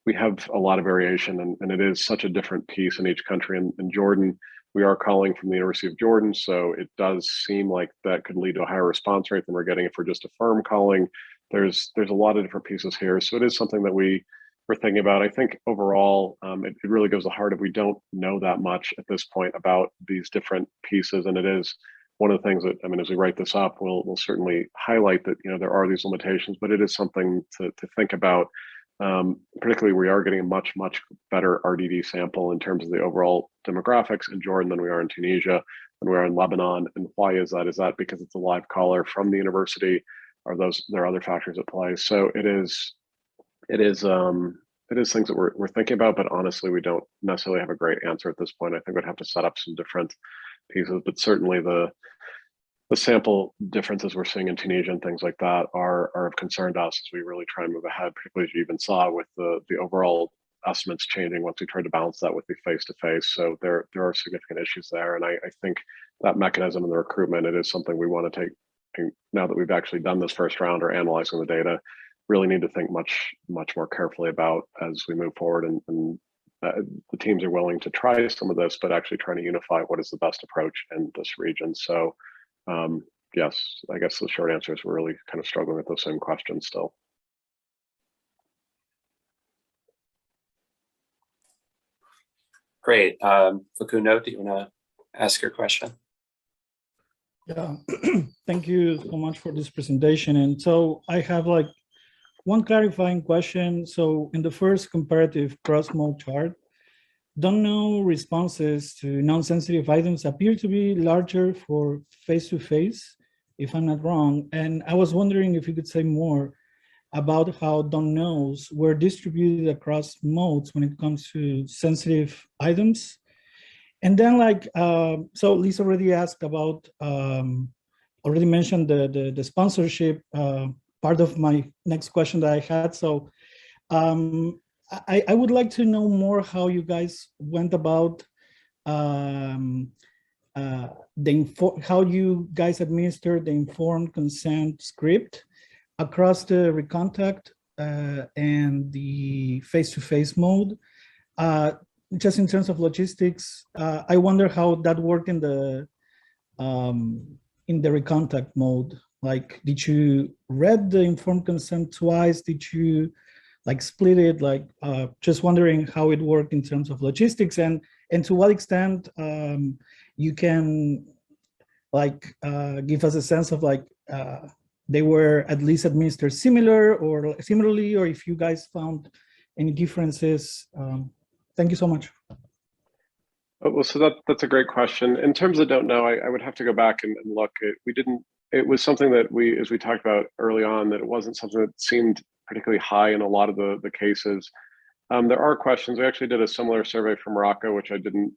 we have a lot of variation, and it is such a different piece in each country. In Jordan, we are calling from the University of Jordan, so it does seem like that could lead to a higher response rate than we're getting if we're just a firm calling. There's a lot of different pieces here, so it is something that we're thinking about. I think overall, it really goes to the heart of, we don't know that much at this point about these different pieces, and it is one of the things that, I mean, as we write this up, we'll certainly highlight that, you know, there are these limitations, but it is something to think about. Particularly, we are getting a much better RDD sample in terms of the overall demographics in Jordan than we are in Tunisia, than we are in Lebanon. And why is that? Is that because it's a live caller from the university? Are there are other factors at play? So it is things that we're thinking about, but honestly, we don't necessarily have a great answer at this point. I think we'd have to set up some different pieces, but certainly the sample differences we're seeing in Tunisia and things like that are of concern to us as we really try and move ahead, particularly as you even saw with the overall estimates changing once we tried to balance that with the face-to-face. So there are significant issues there. And I think that mechanism in the recruitment, it is something we want to take, now that we've actually done this first round or analyzing the data, really need to think much more carefully about as we move forward. And the teams are willing to try some of this, but actually trying to unify what is the best approach in this region. So yes, I guess the short answer is we're really kind of struggling with those same questions still. Great. Facundo, do you want to ask your question? Yeah, thank you so much for this presentation. And so I have like one clarifying question. So in the first comparative cross-mode chart, don't know responses to non-sensitive items appear to be larger for face-to-face, if I'm not wrong. And I was wondering if you could say more about how don't knows were distributed across modes when it comes to sensitive items. And then like, so Lisa already asked about, already mentioned the sponsorship part of my next question that I had. So I would like to know more how you guys went about how you guys administered the informed consent script across the recontact and the face-to-face mode. Just in terms of logistics, I wonder how that worked in the recontact mode. Like, did you read the informed consent twice? Did you like split it? Like, just wondering how it worked in terms of logistics, and to what extent you can like give us a sense of like they were at least administered similarly, or if you guys found any differences. Thank you so much. Well, so that's a great question. In terms of don't know, I would have to go back and look. It was something that as we talked about early on, that it wasn't something that seemed particularly high in a lot of the cases. There are questions. We actually did a similar survey from Morocco, which I didn't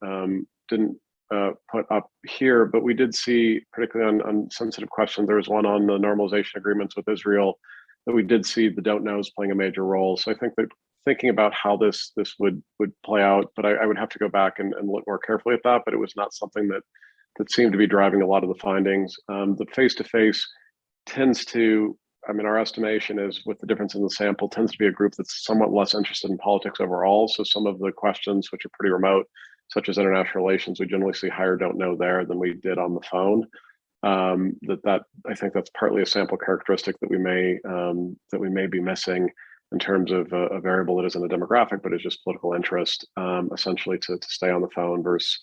put up here, but we did see, particularly on sensitive questions, there was one on the normalization agreements with Israel, that we did see the don't knows playing a major role. So I think that thinking about how this would play out, but I would have to go back and look more carefully at that, but it was not something that seemed to be driving a lot of the findings. The face-to-face tends to, I mean, our estimation is, with the difference in the sample, tends to be a group that's somewhat less interested in politics overall. So some of the questions, which are pretty remote, such as international relations, we generally see higher don't know there than we did on the phone. I think that's partly a sample characteristic that we may be missing in terms of a variable that isn't a demographic, but is just political interest, essentially to stay on the phone versus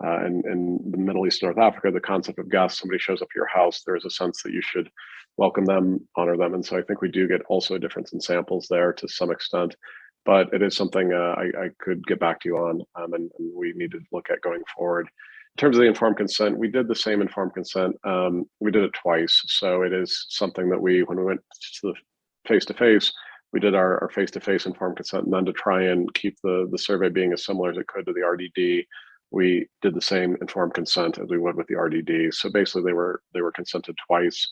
in the Middle East, North Africa, the concept of guests, somebody shows up to your house, there is a sense that you should welcome them, honor them. And so I think we do get also a difference in samples there to some extent, but it is something I could get back to you on, and we need to look at going forward. In terms of the informed consent, we did the same informed consent. We did it twice. So it is something that when we went to the face-to-face, we did our face-to-face informed consent, and then to try and keep the survey being as similar as it could to the RDD, we did the same informed consent as we would with the RDD. So basically they were consented twice.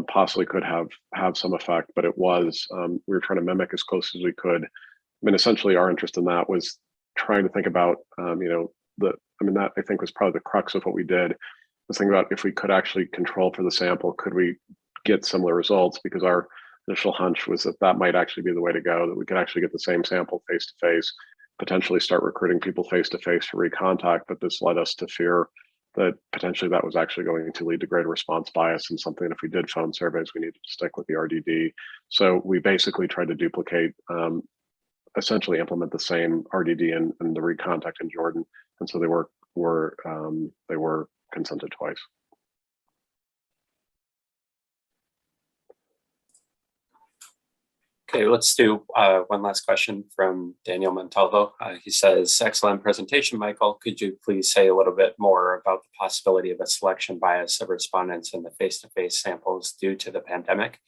Possibly could have some effect, but it was, we were trying to mimic as close as we could. I mean, essentially our interest in that was trying to think about, that I think was probably the crux of what we did, was thinking about if we could actually control for the sample, could we get similar results? Because our initial hunch was that might actually be the way to go, that we could actually get the same sample face-to-face, potentially start recruiting people face-to-face for recontact, but this led us to fear that potentially that was actually going to lead to greater response bias, and something if we did phone surveys, we needed to stick with the RDD. So we basically tried to duplicate, essentially implement the same RDD and the recontact in Jordan, and so they were consented twice. Okay, let's do one last question from Daniel Montalvo. He says, excellent presentation, Michael. Could you please say a little bit more about the possibility of a selection bias of respondents in the face-to-face samples due to the pandemic?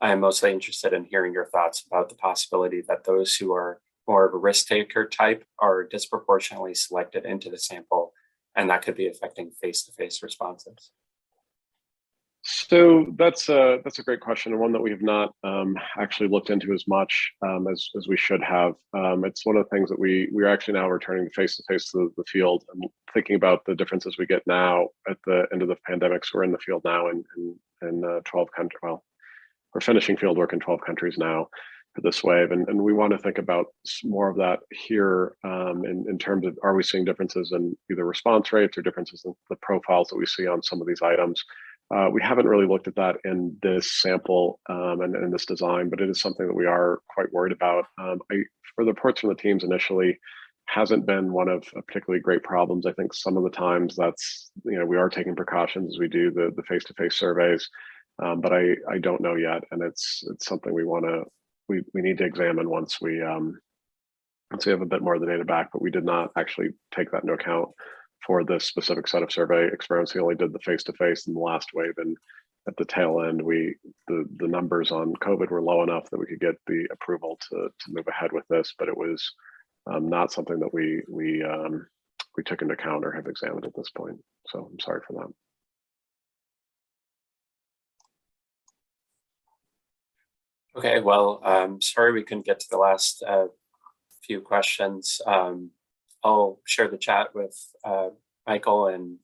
I am mostly interested in hearing your thoughts about the possibility that those who are more of a risk taker type are disproportionately selected into the sample, and that could be affecting face-to-face responses. So that's a great question, and one that we have not actually looked into as much as we should have. It's one of the things that we are actually now returning face-to-face to the field and thinking about the differences we get now at the end of the pandemic. So we're in the field now in 12 countries. Well, we're finishing field work in 12 countries now for this wave, and we want to think about more of that here in terms of, are we seeing differences in either response rates or differences in the profiles that we see on some of these items. We haven't really looked at that in this sample and in this design, but it is something that we are quite worried about. For the reports from the teams initially, hasn't been one of particularly great problems. I think some of the times that's, we are taking precautions as we do the face-to-face surveys, but I don't know yet, and it's something we need to examine once we have a bit more of the data back. But we did not actually take that into account for this specific set of survey experiments. We only did the face-to-face in the last wave, and at the tail end, the numbers on COVID were low enough that we could get the approval to move ahead with this, but it was not something that we took into account or have examined at this point. So I'm sorry for that. Okay, well, sorry we couldn't get to the last few questions. I'll share the chat with Michael, and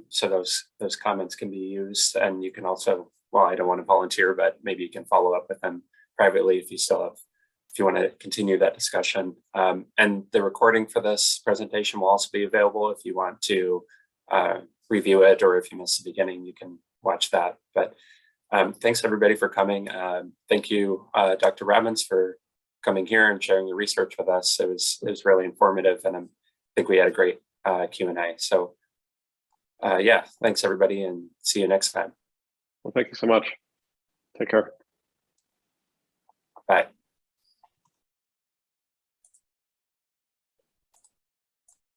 so those comments can be used. And you can also, well, I don't want to volunteer, but maybe you can follow up with them privately if you want to continue that discussion. And the recording for this presentation will also be available if you want to review it, or if you missed the beginning, you can watch that. But thanks everybody for coming. Thank you, Dr. Robbins, for coming here and sharing your research with us. It was really informative, and I think we had a great Q&A. So yeah, thanks everybody, and see you next time. Well, thank you so much. Take care. Bye.